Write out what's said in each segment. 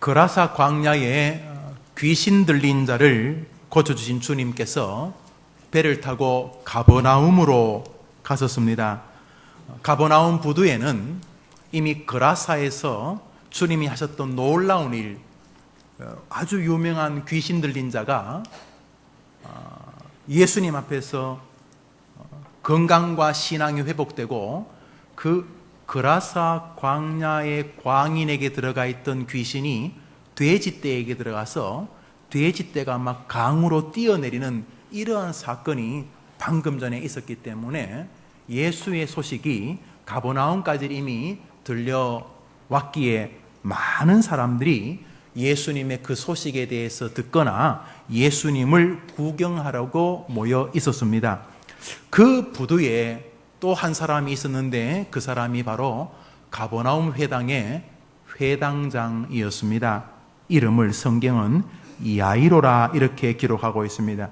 거라사 광야에 귀신 들린 자를 고쳐주신 주님께서 배를 타고 가버나움으로 가셨습니다. 가버나움 부두에는 이미 거라사에서 주님이 하셨던 놀라운 일, 아주 유명한 귀신 들린 자가 예수님 앞에서 건강과 신앙이 회복되고 그 거라사 광야의 광인에게 들어가 있던 귀신이 돼지떼에게 들어가서 돼지떼가 막 강으로 뛰어내리는 이러한 사건이 방금 전에 있었기 때문에 예수의 소식이 가버나움까지 이미 들려왔기에 많은 사람들이 예수님의 그 소식에 대해서 듣거나 예수님을 구경하려고 모여 있었습니다. 그 부두에 또 한 사람이 있었는데 그 사람이 바로 가버나움 회당의 회당장이었습니다. 이름을 성경은 야이로라 이렇게 기록하고 있습니다.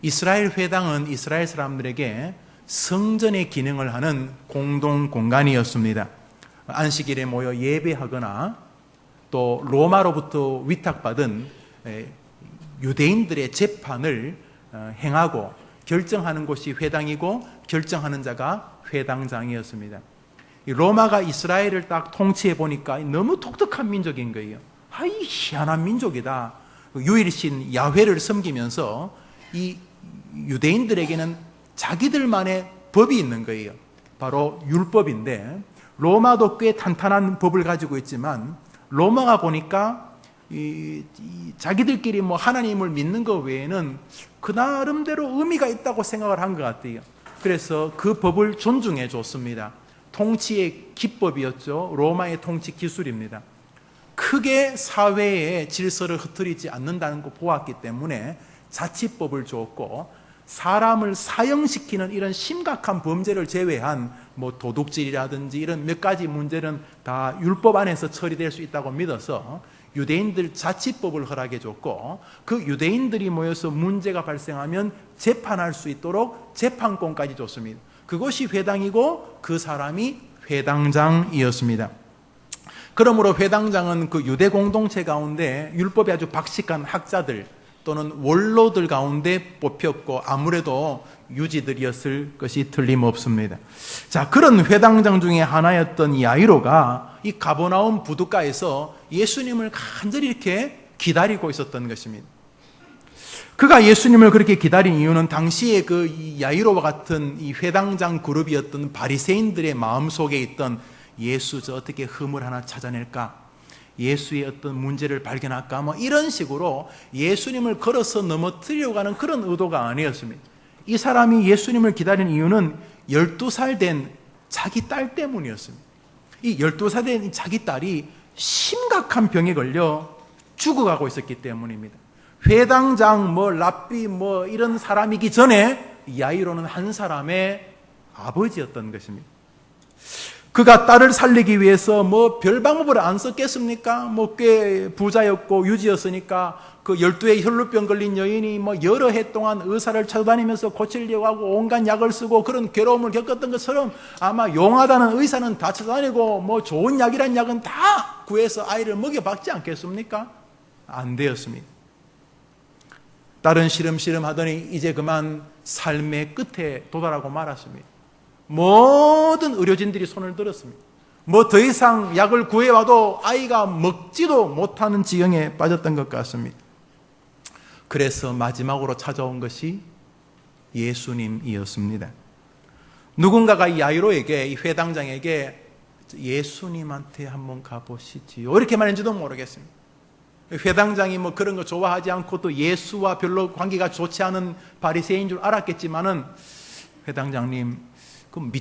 이스라엘 회당은 이스라엘 사람들에게 성전의 기능을 하는 공동 공간이었습니다. 안식일에 모여 예배하거나 또 로마로부터 위탁받은 유대인들의 재판을 행하고 결정하는 곳이 회당이고 결정하는 자가 회당장이었습니다. 로마가 이스라엘을 딱 통치해 보니까 너무 독특한 민족인 거예요. 이 희한한 민족이다. 유일신 야훼를 섬기면서 이 유대인들에게는 자기들만의 법이 있는 거예요. 바로 율법인데 로마도 꽤 탄탄한 법을 가지고 있지만 로마가 보니까 자기들끼리 하나님을 믿는 것 외에는 그 나름대로 의미가 있다고 생각을 한 것 같아요. 그래서 그 법을 존중해 줬습니다. 통치의 기법이었죠. 로마의 통치 기술입니다. 크게 사회의 질서를 흐트리지 않는다는 거 보았기 때문에 자치법을 줬고 사람을 사형시키는 이런 심각한 범죄를 제외한 도둑질이라든지 이런 몇 가지 문제는 다 율법 안에서 처리될 수 있다고 믿어서 유대인들 자치법을 허락해 줬고 그 유대인들이 모여서 문제가 발생하면 재판할 수 있도록 재판권까지 줬습니다. 그것이 회당이고 그 사람이 회당장이었습니다. 그러므로 회당장은 그 유대 공동체 가운데 율법이 아주 박식한 학자들 또는 원로들 가운데 뽑혔고 아무래도 유지들이었을 것이 틀림없습니다. 자, 그런 회당장 중에 하나였던 야이로가 이 가버나움 부두가에서 예수님을 간절히 이렇게 기다리고 있었던 것입니다. 그가 예수님을 그렇게 기다린 이유는 당시에 그 야이로와 같은 이 회당장 그룹이었던 바리새인들의 마음속에 있던 예수 저 어떻게 흠을 하나 찾아낼까? 예수의 어떤 문제를 발견할까? 이런 식으로 예수님을 걸어서 넘어뜨리려고 하는 그런 의도가 아니었습니다. 이 사람이 예수님을 기다린 이유는 12살 된 자기 딸 때문이었습니다. 이 12살 된 자기 딸이 심각한 병에 걸려 죽어가고 있었기 때문입니다. 회당장, 랍비, 이런 사람이기 전에 야이로는 한 사람의 아버지였던 것입니다. 그가 딸을 살리기 위해서 별 방법을 안 썼겠습니까? 꽤 부자였고 유지였으니까 그 12의 혈루병 걸린 여인이 여러 해 동안 의사를 찾아다니면서 고치려고 하고 온갖 약을 쓰고 그런 괴로움을 겪었던 것처럼 아마 용하다는 의사는 다 찾아다니고 좋은 약이란 약은 다 구해서 아이를 먹여봤지 않겠습니까? 안 되었습니다. 딸은 시름시름 하더니 이제 그만 삶의 끝에 도달하고 말았습니다. 모든 의료진들이 손을 들었습니다. 더 이상 약을 구해와도 아이가 먹지도 못하는 지경에 빠졌던 것 같습니다. 그래서 마지막으로 찾아온 것이 예수님이었습니다. 누군가가 이 야이로에게, 이 회당장에게 예수님한테 한번 가보시지요 이렇게 말했는지도 모르겠습니다. 회당장이 그런 거 좋아하지 않고 또 예수와 별로 관계가 좋지 않은 바리새인 줄 알았겠지만은 회당장님 그럼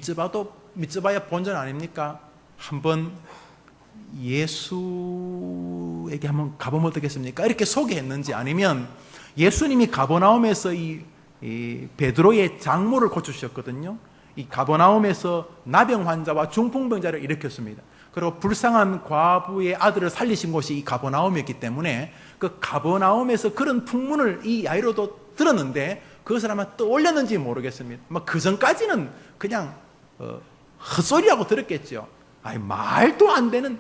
믿어봐야 본전 아닙니까? 한번 예수에게 한번 가보면 어떻겠습니까? 이렇게 소개했는지 아니면 예수님이 가버나움에서 이 베드로의 장모를 고쳐주셨거든요. 이 가버나움에서 나병 환자와 중풍병자를 일으켰습니다. 그리고 불쌍한 과부의 아들을 살리신 곳이 이 가버나움이었기 때문에 그 가버나움에서 그런 풍문을 이 야이로도 들었는데 그 사람은 떠올렸는지 모르겠습니다. 그 전까지는 그냥 헛소리라고 들었겠죠. 말도 안 되는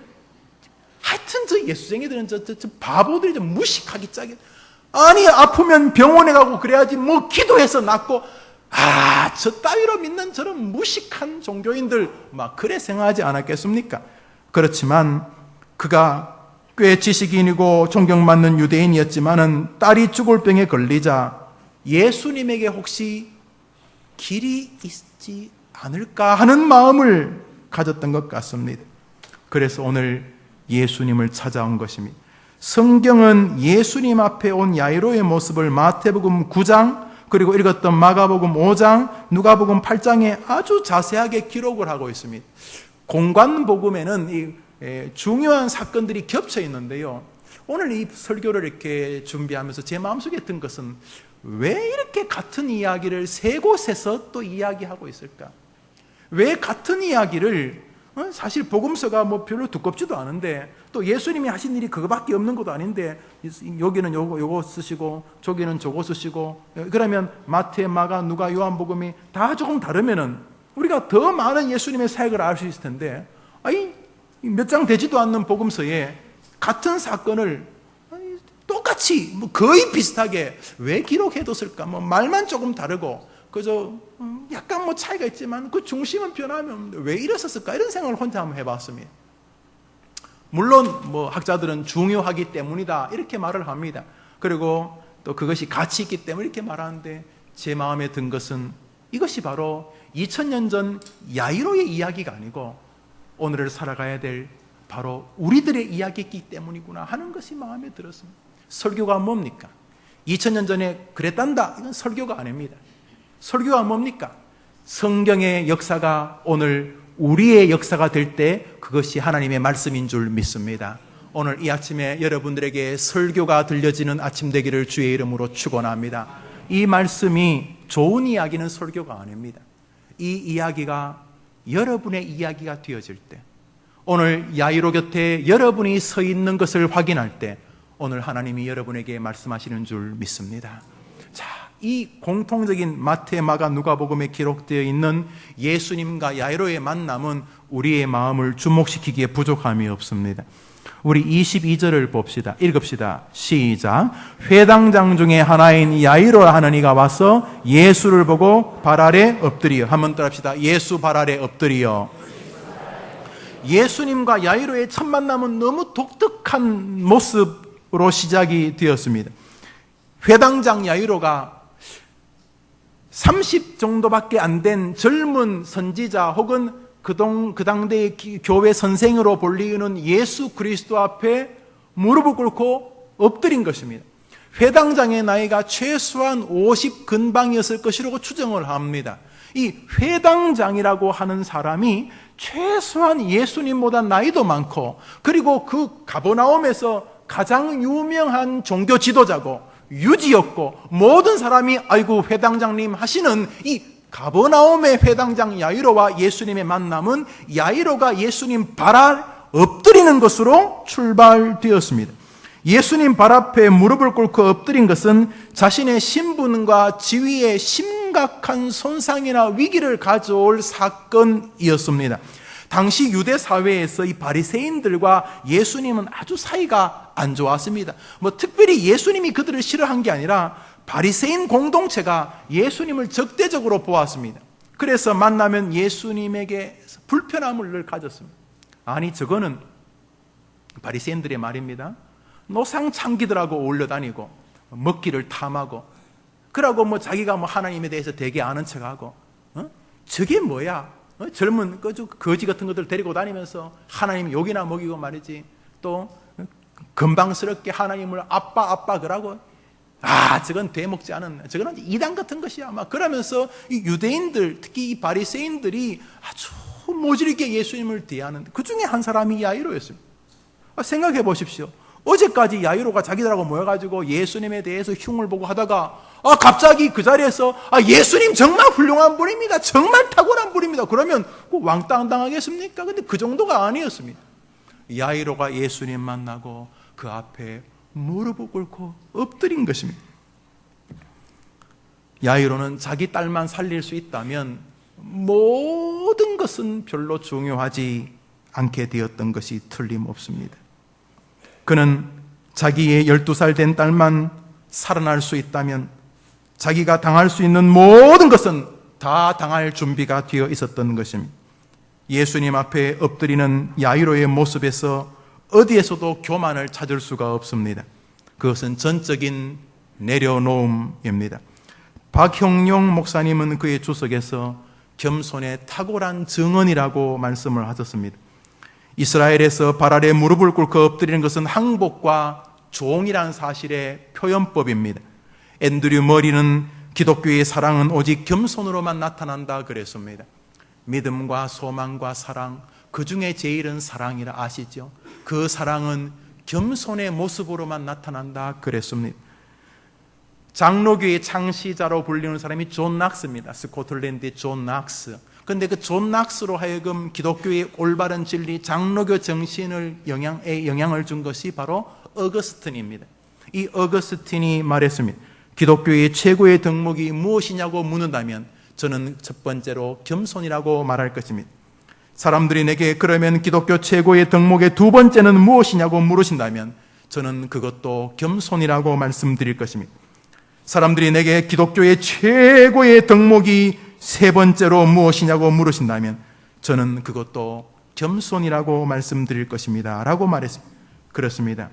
하여튼 저 예수쟁이들은 저 바보들이 좀 무식하기 짝이. 아니 아프면 병원에 가고 그래야지 뭐 기도해서 낫고. 저 따위로 믿는 저런 무식한 종교인들 막 그래 생각하지 않았겠습니까? 그렇지만 그가 꽤 지식인이고 존경받는 유대인이었지만은 딸이 죽을 병에 걸리자 예수님에게 혹시 길이 있지 않을까 하는 마음을 가졌던 것 같습니다. 그래서 오늘 예수님을 찾아온 것입니다. 성경은 예수님 앞에 온 야이로의 모습을 마태복음 9장 그리고 읽었던 마가복음 5장, 누가복음 8장에 아주 자세하게 기록을 하고 있습니다. 공관복음에는 중요한 사건들이 겹쳐 있는데요. 오늘 이 설교를 이렇게 준비하면서 제 마음속에 든 것은 왜 이렇게 같은 이야기를 세 곳에서 또 이야기하고 있을까? 왜 같은 이야기를 사실 복음서가 뭐 별로 두껍지도 않은데 또 예수님이 하신 일이 그거밖에 없는 것도 아닌데 여기는 요거 쓰시고 저기는 저거 쓰시고 그러면 마태, 마가, 누가, 요한복음이 다 조금 다르면은 우리가 더 많은 예수님의 사역을 알 수 있을 텐데 몇 장 되지도 않는 복음서에 같은 사건을 똑같이 뭐 거의 비슷하게 왜 기록해뒀을까? 뭐 말만 조금 다르고 그저 약간 뭐 차이가 있지만 그 중심은 변하면 왜 이랬었을까? 이런 생각을 혼자 한번 해봤습니다. 물론 뭐 학자들은 중요하기 때문이다 이렇게 말을 합니다. 그리고 또 그것이 가치 있기 때문에 이렇게 말하는데 제 마음에 든 것은 이것이 바로 2000년 전 야이로의 이야기가 아니고 오늘을 살아가야 될 바로 우리들의 이야기이기 때문이구나 하는 것이 마음에 들었습니다. 설교가 뭡니까? 2000년 전에 그랬단다. 이건 설교가 아닙니다. 설교가 뭡니까? 성경의 역사가 오늘 우리의 역사가 될 때 그것이 하나님의 말씀인 줄 믿습니다. 오늘 이 아침에 여러분들에게 설교가 들려지는 아침 되기를 주의 이름으로 축원합니다. 이 말씀이 좋은 이야기는 설교가 아닙니다. 이 이야기가 여러분의 이야기가 되어질 때, 오늘 야이로 곁에 여러분이 서 있는 것을 확인할 때 오늘 하나님이 여러분에게 말씀하시는 줄 믿습니다. 자, 이 공통적인 마태, 마가, 누가복음에 기록되어 있는 예수님과 야이로의 만남은 우리의 마음을 주목시키기에 부족함이 없습니다. 우리 22절을 봅시다. 읽읍시다. 시작. 회당장 중에 하나인 야이로라 하는 이가 와서 예수를 보고 발 아래 엎드리어. 한번 따라합시다. 예수 발 아래 엎드리어. 예수님과 야이로의 첫 만남은 너무 독특한 모습으로 시작이 되었습니다. 회당장 야이로가 30 정도밖에 안 된 젊은 선지자 혹은 그 당대의 교회 선생으로 불리우는 예수 그리스도 앞에 무릎을 꿇고 엎드린 것입니다. 회당장의 나이가 최소한 50 근방이었을 것이라고 추정을 합니다. 이 회당장이라고 하는 사람이 최소한 예수님보다 나이도 많고 그리고 그 가버나움에서 가장 유명한 종교 지도자고 유지였고 모든 사람이 아이고 회당장님 하시는 이 가버나움의 회당장 야이로와 예수님의 만남은 야이로가 예수님 발 아래 엎드리는 것으로 출발되었습니다. 예수님 발 앞에 무릎을 꿇고 엎드린 것은 자신의 신분과 지위에 심각한 손상이나 위기를 가져올 사건이었습니다. 당시 유대 사회에서 이 바리새인들과 예수님은 아주 사이가 안 좋았습니다. 뭐 특별히 예수님이 그들을 싫어한 게 아니라 바리새인 공동체가 예수님을 적대적으로 보았습니다. 그래서 만나면 예수님에게 불편함을 늘 가졌습니다. 아니 저거는 바리새인들의 말입니다. 노상 창기들하고 어울려 다니고 먹기를 탐하고 그러고 뭐 자기가 뭐 하나님에 대해서 되게 아는 척하고 저게 뭐야? 젊은 거지 같은 것들 데리고 다니면서 하나님 욕이나 먹이고 말이지 또 건방스럽게 하나님을 아빠 그러고 저건 되먹지 않은 저건 이단 같은 것이야 막 그러면서 이 유대인들 특히 이 바리새인들이 아주 모질게 예수님을 대하는 그 중에 한 사람이 야이로였습니다. 생각해 보십시오. 어제까지 야이로가 자기들하고 모여가지고 예수님에 대해서 흉을 보고 하다가 갑자기 그 자리에서 예수님 정말 훌륭한 분입니다. 정말 탁월한 분입니다. 그러면 왕따 당하겠습니까? 근데 그 정도가 아니었습니다. 야이로가 예수님 만나고 그 앞에 무릎을 꿇고 엎드린 것입니다. 야이로는 자기 딸만 살릴 수 있다면 모든 것은 별로 중요하지 않게 되었던 것이 틀림없습니다. 그는 자기의 12살 된 딸만 살아날 수 있다면 자기가 당할 수 있는 모든 것은 다 당할 준비가 되어 있었던 것입니다. 예수님 앞에 엎드리는 야이로의 모습에서 어디에서도 교만을 찾을 수가 없습니다. 그것은 전적인 내려놓음입니다. 박형용 목사님은 그의 주석에서 겸손의 탁월한 증언이라고 말씀을 하셨습니다. 이스라엘에서 발 아래 무릎을 꿇고 엎드리는 것은 항복과 종이라는 사실의 표현법입니다. 앤드류 머리는 기독교의 사랑은 오직 겸손으로만 나타난다 그랬습니다. 믿음과 소망과 사랑, 그 중에 제일은 사랑이라 아시죠? 그 사랑은 겸손의 모습으로만 나타난다 그랬습니다. 장로교의 창시자로 불리는 사람이 존 낙스입니다. 스코틀랜드의 존 낙스. 그런데 그 존 낙스로 하여금 기독교의 올바른 진리, 장로교 정신을 영향을 준 것이 바로 어거스틴입니다. 이 어거스틴이 말했습니다. 기독교의 최고의 덕목이 무엇이냐고 묻는다면 저는 첫 번째로 겸손이라고 말할 것입니다. 사람들이 내게 그러면 기독교 최고의 덕목의 두 번째는 무엇이냐고 물으신다면 저는 그것도 겸손이라고 말씀드릴 것입니다. 사람들이 내게 기독교의 최고의 덕목이 세 번째로 무엇이냐고 물으신다면 저는 그것도 겸손이라고 말씀드릴 것입니다 라고 말했습니다. 그렇습니다.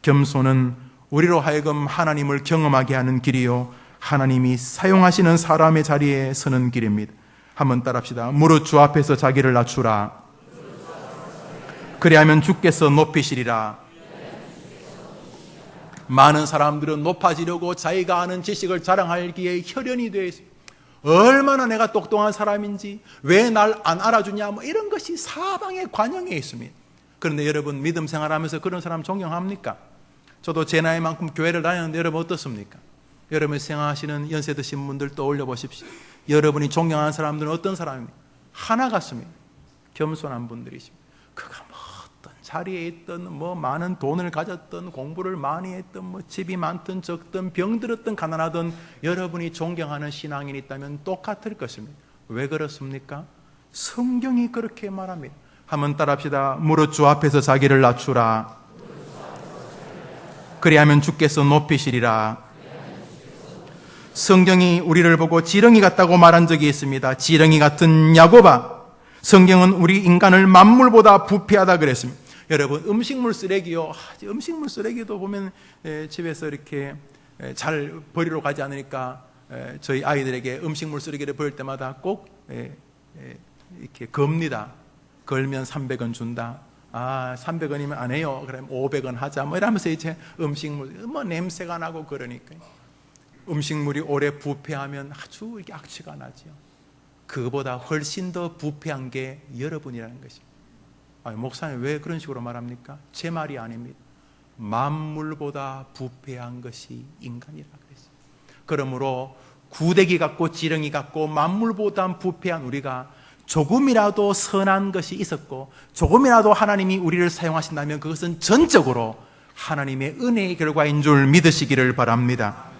겸손은 우리로 하여금 하나님을 경험하게 하는 길이요 하나님이 사용하시는 사람의 자리에 서는 길입니다. 한번 따라합시다. 무릇 주 앞에서 자기를 낮추라. 그리하면 주께서 높이시리라. 많은 사람들은 높아지려고 자기가 아는 지식을 자랑하기에 혈연이 되어 있습니다. 얼마나 내가 똑똑한 사람인지, 왜 날 안 알아주냐, 뭐 이런 것이 사방에 관영해 있습니다. 그런데 여러분 믿음 생활하면서 그런 사람 존경합니까? 저도 제 나이만큼 교회를 다녔는데 여러분 어떻습니까? 여러분 생각하시는 연세 드신 분들 떠올려 보십시오. 여러분이 존경하는 사람들은 어떤 사람입니까? 하나 같습니다. 겸손한 분들이십니다. 그가 뭐 어떤 자리에 있던, 뭐 많은 돈을 가졌던, 공부를 많이 했던, 뭐 집이 많든 적든, 병들었든 가난하든 여러분이 존경하는 신앙인이 있다면 똑같을 것입니다. 왜 그렇습니까? 성경이 그렇게 말합니다. 한번 따라합시다. 무릇 주 앞에서 자기를 낮추라. 그리하면 주께서 높이시리라. 성경이 우리를 보고 지렁이 같다고 말한 적이 있습니다. 지렁이 같은 야곱아, 성경은 우리 인간을 만물보다 부패하다 그랬습니다. 여러분 음식물 쓰레기요, 음식물 쓰레기도 보면 집에서 이렇게 잘 버리러 가지 않으니까 저희 아이들에게 음식물 쓰레기를 버릴 때마다 꼭 이렇게 겁니다. 걸면 300원 준다. 300원이면 안 해요. 그럼 500원 하자. 뭐 이러면서 이제 음식물, 뭐 냄새가 나고 그러니까. 음식물이 오래 부패하면 아주 이렇게 악취가 나죠. 그거보다 훨씬 더 부패한 게 여러분이라는 것입니다. 목사님 왜 그런 식으로 말합니까? 제 말이 아닙니다. 만물보다 부패한 것이 인간이라 그랬어요. 그러므로 구데기 같고 지렁이 같고 만물보다 부패한 우리가 조금이라도 선한 것이 있었고 조금이라도 하나님이 우리를 사용하신다면 그것은 전적으로 하나님의 은혜의 결과인 줄 믿으시기를 바랍니다.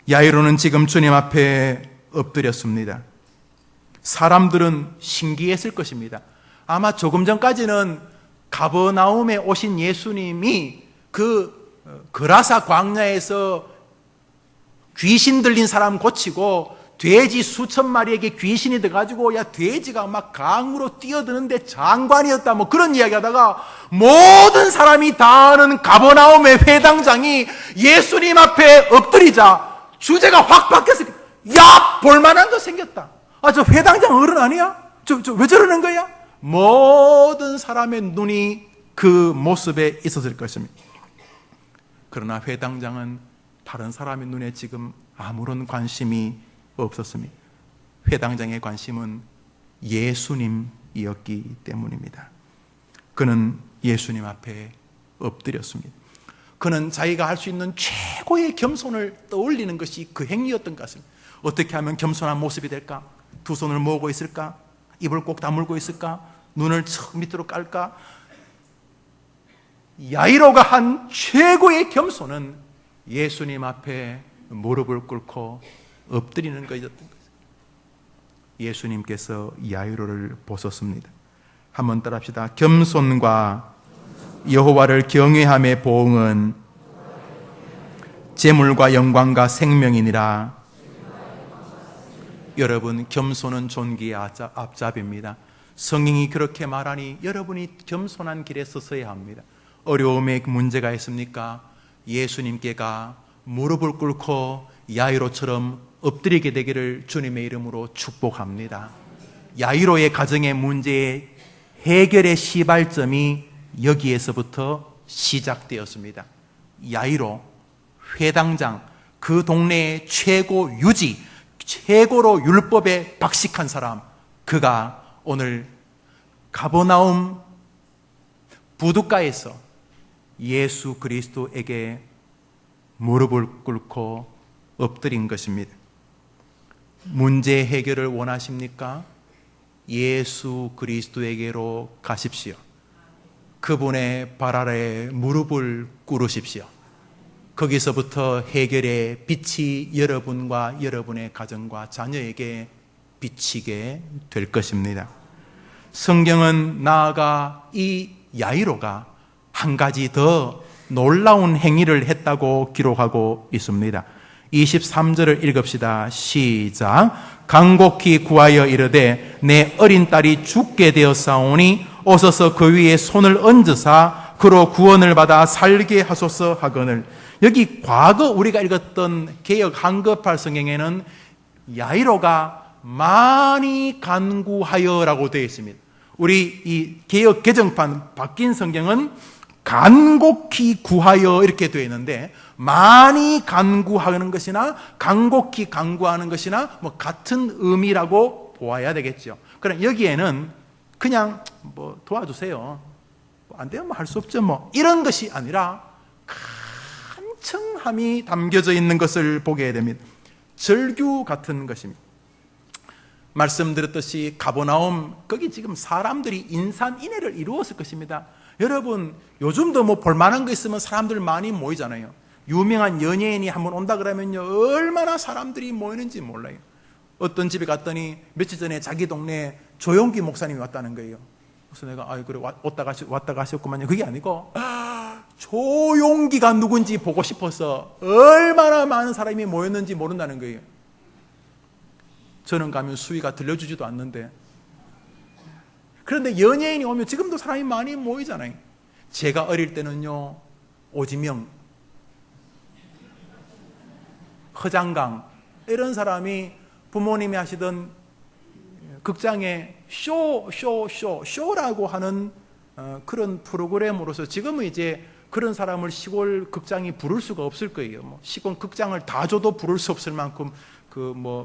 야이로는 지금 주님 앞에 엎드렸습니다. 사람들은 신기했을 것입니다. 아마 조금 전까지는 가버나움에 오신 예수님이 그 그라사 광야에서 귀신 들린 사람 고치고 돼지 수천 마리에게 귀신이 돼가지고 야 돼지가 막 강으로 뛰어드는데 장관이었다 뭐 그런 이야기 하다가 모든 사람이 다 아는 가버나움의 회당장이 예수님 앞에 엎드리자 주제가 확 바뀌었어요. 야 볼만한 거 생겼다. 저 회당장 어른 아니야? 저 왜 저러는 거야? 모든 사람의 눈이 그 모습에 있었을 것입니다. 그러나 회당장은 다른 사람의 눈에 지금 아무런 관심이 없었습니다. 회당장의 관심은 예수님이었기 때문입니다. 그는 예수님 앞에 엎드렸습니다. 그는 자기가 할 수 있는 최고의 겸손을 떠올리는 것이 그 행위였던 것 같습니다. 어떻게 하면 겸손한 모습이 될까? 두 손을 모으고 있을까? 입을 꼭 다물고 있을까? 눈을 척 밑으로 깔까? 야이로가 한 최고의 겸손은 예수님 앞에 무릎을 꿇고 엎드리는 것이었던 것입니다. 예수님께서 야이로를 보셨습니다. 한번 따라합시다. 겸손과 여호와를 경외함의 보응은 재물과 영광과 생명이니라. 여러분, 겸손은 존귀의 앞잡입니다. 성경이 그렇게 말하니 여러분이 겸손한 길에 서서야 합니다. 어려움에 문제가 있습니까? 예수님께가 무릎을 꿇고 야이로처럼 엎드리게 되기를 주님의 이름으로 축복합니다. 야이로의 가정의 문제의 해결의 시발점이 여기에서부터 시작되었습니다. 야이로, 회당장, 그 동네의 최고 유지, 최고로 율법에 박식한 사람, 그가 오늘 가버나움 부둣가에서 예수 그리스도에게 무릎을 꿇고 엎드린 것입니다. 문제 해결을 원하십니까? 예수 그리스도에게로 가십시오. 그분의 발 아래에 무릎을 꿇으십시오. 거기서부터 해결의 빛이 여러분과 여러분의 가정과 자녀에게 비치게 될 것입니다. 성경은 나아가 이 야이로가 한 가지 더 놀라운 행위를 했다고 기록하고 있습니다. 23절을 읽읍시다. 시작. 간곡히 구하여 이르되 내 어린 딸이 죽게 되었사오니 오소서 그 위에 손을 얹으사 그로 구원을 받아 살게 하소서 하거늘. 여기 과거 우리가 읽었던 개역 한글판 성경에는 야이로가 많이 간구하여라고 되어 있습니다. 우리 이 개역 개정판 바뀐 성경은 간곡히 구하여 이렇게 되어 있는데, 많이 간구하는 것이나 간곡히 간구하는 것이나 뭐 같은 의미라고 보아야 되겠죠. 그럼 여기에는 그냥 뭐 도와주세요, 안 되면 할 수 없죠, 뭐 이런 것이 아니라 간청함이 담겨져 있는 것을 보게 됩니다. 절규 같은 것입니다. 말씀드렸듯이 가버나움, 거기 지금 사람들이 인산인해를 이루었을 것입니다. 여러분, 요즘도 뭐 볼만한 거 있으면 사람들 많이 모이잖아요. 유명한 연예인이 한번 온다 그러면요, 얼마나 사람들이 모이는지 몰라요. 어떤 집에 갔더니 며칠 전에 자기 동네에 조용기 목사님이 왔다는 거예요. 그래서 내가 그래 왔다 가셨구만요. 그게 아니고 조용기가 누군지 보고 싶어서 얼마나 많은 사람이 모였는지 모른다는 거예요. 저는 가면 수위가 들려주지도 않는데, 그런데 연예인이 오면 지금도 사람이 많이 모이잖아요. 제가 어릴 때는요, 오지명, 허장강 이런 사람이 부모님이 하시던 극장에 쇼라고 하는 그런 프로그램으로서, 지금은 이제 그런 사람을 시골 극장이 부를 수가 없을 거예요. 뭐 시골 극장을 다 줘도 부를 수 없을 만큼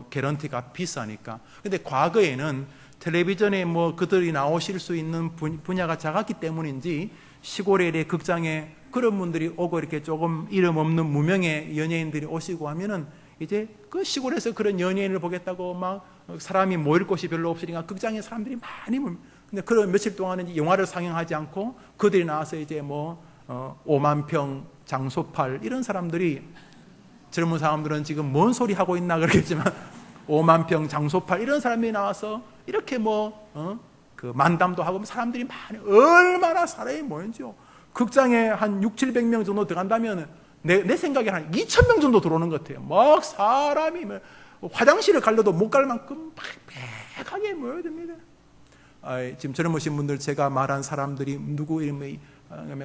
개런티가 비싸니까. 근데 과거에는 텔레비전에 그들이 나오실 수 있는 분야가 작았기 때문인지 시골의 극장에 그런 분들이 오고, 이렇게 조금 이름 없는 무명의 연예인들이 오시고 하면은 이제 그 시골에서 그런 연예인을 보겠다고 막 사람이 모일 곳이 별로 없으니까 극장에 사람들이 많이 모입니다. 근데 그런 며칠 동안은 영화를 상영하지 않고 그들이 나와서 이제 5만 평 장소팔 이런 사람들이, 젊은 사람들은 지금 뭔 소리 하고 있나 그러겠지만 5만 평 장소팔 이런 사람이 나와서 이렇게 만담도 하고 사람들이 많이, 얼마나 사람이 모였죠. 극장에 한 600-700명 정도 들어간다면 내 생각에 한 2,000명 정도 들어오는 것 같아요. 막 사람이 화장실을 가려도 못 갈 만큼 빽빽하게 모여야 됩니다. 지금 젊으신 분들, 제가 말한 사람들이 누구 이름이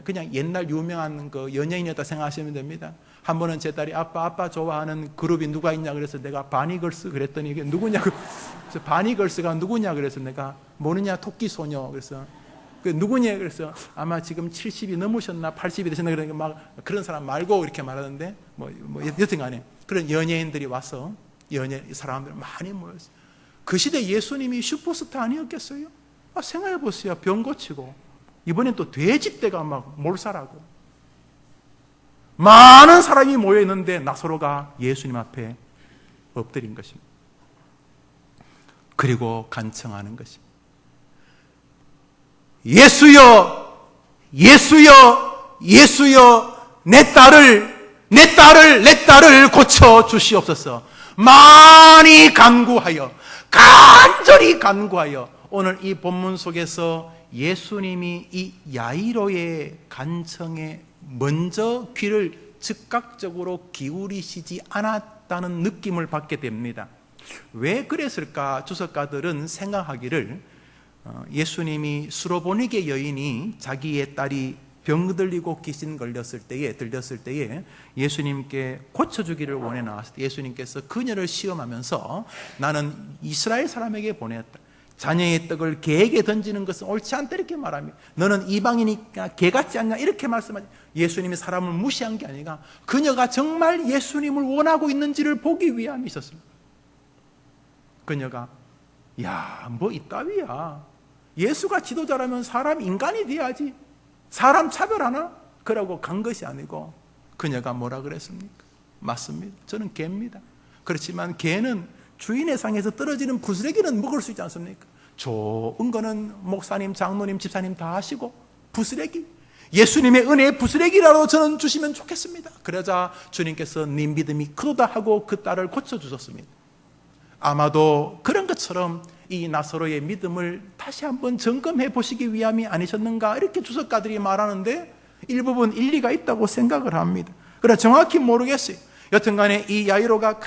그냥 옛날 유명한 연예인이었다 생각하시면 됩니다. 한 번은 제 딸이 아빠 좋아하는 그룹이 누가 있냐 그래서 내가 바니걸스 그랬더니 이게 누구냐고, 바니걸스가 누구냐 그래서 내가 모르냐, 토끼소녀, 그래서 누구냐 그래서 아마 지금 70이 넘으셨나 80이 되셨나, 그러니까 막 그런 사람 말고 이렇게 말하는데 여튼간에 그런 연예인들이 와서 사람들 많이 모였어요. 그 시대 예수님이 슈퍼스타 아니었겠어요? 생각해 보세요. 병 고치고 이번엔 또 돼지떼가 막 몰살하고 많은 사람이 모여 있는데 나사로가 예수님 앞에 엎드린 것입니다. 그리고 간청하는 것입니다. 예수여, 예수여, 예수여, 내 딸을 고쳐 주시옵소서. 많이 간구하여, 간절히 간구하여. 오늘 이 본문 속에서 예수님이 이 야이로의 간청에 먼저 귀를 즉각적으로 기울이시지 않았다는 느낌을 받게 됩니다. 왜 그랬을까? 주석가들은 생각하기를 예수님이 수로보니게 여인이 자기의 딸이 병들리고 귀신 들렸을 때에 예수님께 고쳐주기를 원해 나왔을 때 예수님께서 그녀를 시험하면서 나는 이스라엘 사람에게 보냈다. 자녀의 떡을 개에게 던지는 것은 옳지 않다 이렇게 말합니다. 너는 이방이니까 개 같지 않냐 이렇게 말씀하죠. 예수님이 사람을 무시한 게 아니라 그녀가 정말 예수님을 원하고 있는지를 보기 위함이 있었습니다. 그녀가 뭐 이따위야. 예수가 지도자라면 사람 인간이 돼야지. 사람 차별하나? 그러고 간 것이 아니고 그녀가 뭐라 그랬습니까? 맞습니다. 저는 개입니다. 그렇지만 개는 주인의 상에서 떨어지는 부스레기는 먹을 수 있지 않습니까? 좋은 거는 목사님, 장로님, 집사님 다 하시고 부스레기, 예수님의 은혜의 부스레기라도 저는 주시면 좋겠습니다. 그러자 주님께서 네 믿음이 크도다 하고 그 딸을 고쳐주셨습니다. 아마도 그런 것처럼 이 나사로의 믿음을 다시 한번 점검해 보시기 위함이 아니셨는가 이렇게 주석가들이 말하는데 일부분 일리가 있다고 생각을 합니다. 그러나 정확히 모르겠어요. 여튼간에 이 야이로가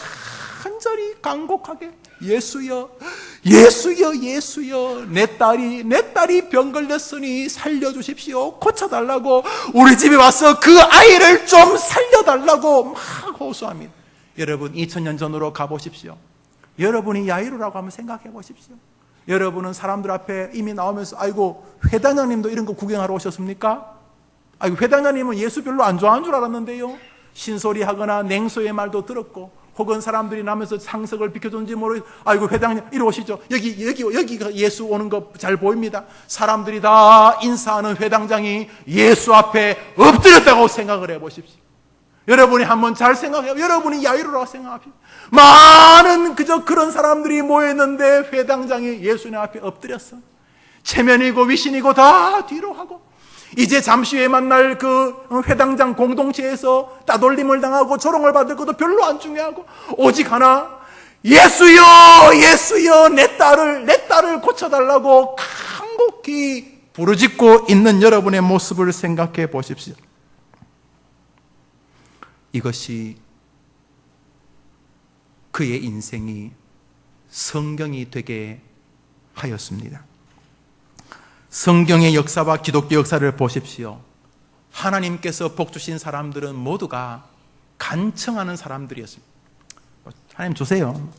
간절히 간곡하게 예수여 예수여 예수여 내 딸이 병 걸렸으니 살려주십시오. 고쳐달라고 우리 집에 와서 그 아이를 좀 살려달라고 막 호소합니다. 여러분 2000년 전으로 가보십시오. 여러분이 야이로라고 한번 생각해 보십시오. 여러분은 사람들 앞에 이미 나오면서 아이고 회당장님도 이런 거 구경하러 오셨습니까? 아이고 회당장님은 예수 별로 안 좋아하는 줄 알았는데요. 신소리 하거나 냉소의 말도 들었고 혹은 사람들이 나면서 상석을 비켜줬는지 모르겠어요. 아이고 회당님 이리 오시죠. 여기가 예수 오는 거 잘 보입니다. 사람들이 다 인사하는 회당장이 예수 앞에 엎드렸다고 생각을 해 보십시오. 여러분이 한번 잘 생각해요. 여러분이 야이로라고 생각합시다. 많은 그저 그런 사람들이 모였는데 회당장이 예수님 앞에 엎드렸어. 체면이고 위신이고 다 뒤로 하고 이제 잠시 후에 만날 그 회당장 공동체에서 따돌림을 당하고 조롱을 받을 것도 별로 안 중요하고 오직 하나 예수여 예수여 내 딸을 고쳐달라고 간곡히 부르짖고 있는 여러분의 모습을 생각해 보십시오. 이것이 그의 인생이 성경이 되게 하였습니다. 성경의 역사와 기독교 역사를 보십시오. 하나님께서 복 주신 사람들은 모두가 간청하는 사람들이었습니다. 하나님 주세요.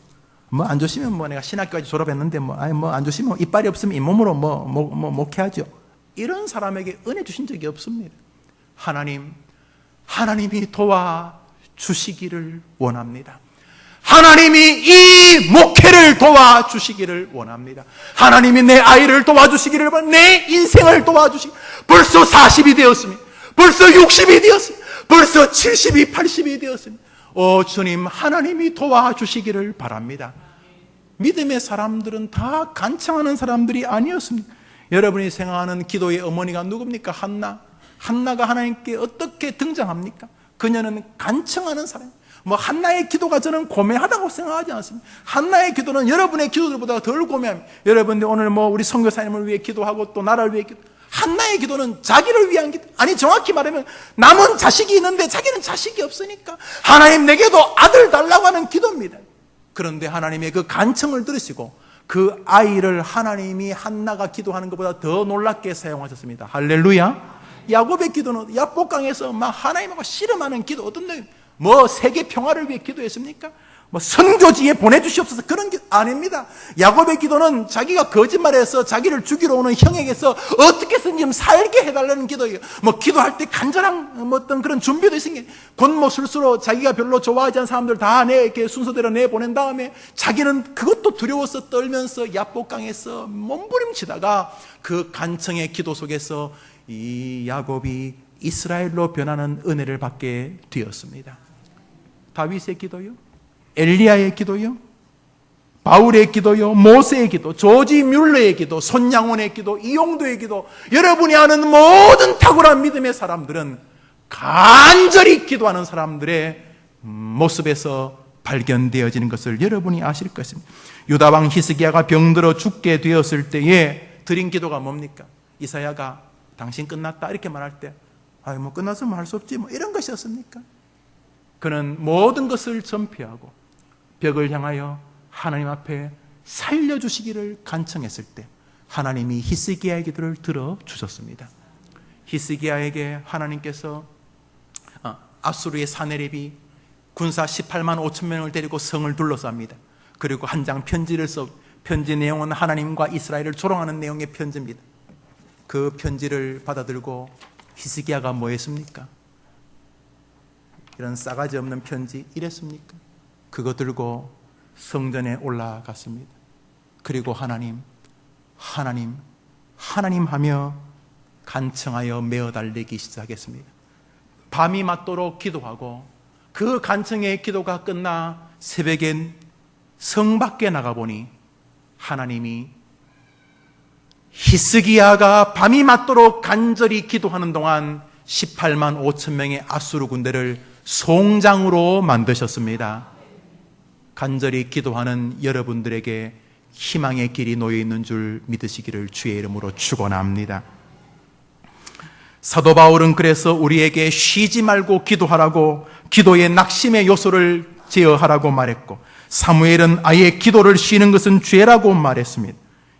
뭐 안 주시면 뭐 내가 신학교까지 졸업했는데 뭐 안 주시면 이빨이 없으면 잇몸으로 목회하죠. 이런 사람에게 은혜 주신 적이 없습니다. 하나님이 도와주시기를 원합니다. 하나님이 이 목회를 도와주시기를 원합니다. 하나님이 내 아이를 도와주시기를 원합니다. 내 인생을 도와주시기. 벌써 40이 되었습니다. 벌써 60이 되었습니다. 벌써 70이 80이 되었습니다. 주님 하나님이 도와주시기를 바랍니다. 믿음의 사람들은 다 간청하는 사람들이 아니었습니다. 여러분이 생각하는 기도의 어머니가 누굽니까? 한나가 하나님께 어떻게 등장합니까? 그녀는 간청하는 사람. 한나의 기도가 저는 고매하다고 생각하지 않습니다. 한나의 기도는 여러분의 기도들보다 덜 고매합니다. 여러분들 오늘 우리 선교사님을 위해 기도하고 또 나라를 위해 한나의 기도는 자기를 위한 기도. 아니 정확히 말하면 남은 자식이 있는데 자기는 자식이 없으니까 하나님 내게도 아들 달라고 하는 기도입니다. 그런데 하나님의 그 간청을 들으시고 그 아이를 하나님이 한나가 기도하는 것보다 더 놀랍게 사용하셨습니다. 할렐루야. 야곱의 기도는 야복강에서 하나님하고 씨름하는 기도 어떤 데 세계 평화를 위해 기도했습니까? 선교지에 보내주시옵소서 그런 게 아닙니다. 야곱의 기도는 자기가 거짓말해서 자기를 죽이러 오는 형에게서 어떻게 해서든 좀 살게 해달라는 기도예요. 기도할 때 간절한 어떤 그런 준비도 있으니 곤모술수로 자기가 별로 좋아하지 않는 사람들 다 이렇게 순서대로 내보낸 다음에 자기는 그것도 두려워서 떨면서 야복강에서 몸부림치다가 그 간청의 기도 속에서 이 야곱이 이스라엘로 변하는 은혜를 받게 되었습니다. 다윗의 기도요, 엘리야의 기도요, 바울의 기도요, 모세의 기도, 조지 뮬러의 기도, 손양원의 기도, 이용도의 기도, 여러분이 아는 모든 탁월한 믿음의 사람들은 간절히 기도하는 사람들의 모습에서 발견되어지는 것을 여러분이 아실 것입니다. 유다왕 히스기야가 병들어 죽게 되었을 때에 드린 기도가 뭡니까? 이사야가 당신 끝났다 이렇게 말할 때 뭐 끝났으면 할 수 없지 뭐 이런 것이었습니까? 그는 모든 것을 전폐하고 벽을 향하여 하나님 앞에 살려주시기를 간청했을 때 하나님이 히스기야의 기도를 들어주셨습니다. 히스기야에게 하나님께서 아수르의 사네립이 군사 18만 5천 명을 데리고 성을 둘러쌉니다. 그리고 한 장 편지를 써, 편지 내용은 하나님과 이스라엘을 조롱하는 내용의 편지입니다. 그 편지를 받아들고 히스기야가 뭐 했습니까? 이런 싸가지 없는 편지 이랬습니까? 그거 들고 성전에 올라갔습니다. 그리고 하나님 하며 간청하여 메어 달리기 시작했습니다. 밤이 맞도록 기도하고 그 간청의 기도가 끝나 새벽엔 성 밖에 나가보니 하나님이 히스기야가 밤이 맞도록 간절히 기도하는 동안 18만 5천 명의 아수르 군대를 송장으로 만드셨습니다. 간절히 기도하는 여러분들에게 희망의 길이 놓여 있는 줄 믿으시기를 주의 이름으로 축원합니다. 사도 바울은 그래서 우리에게 쉬지 말고 기도하라고 기도의 낙심의 요소를 제어하라고 말했고, 사무엘은 아예 기도를 쉬는 것은 죄라고 말했습니다.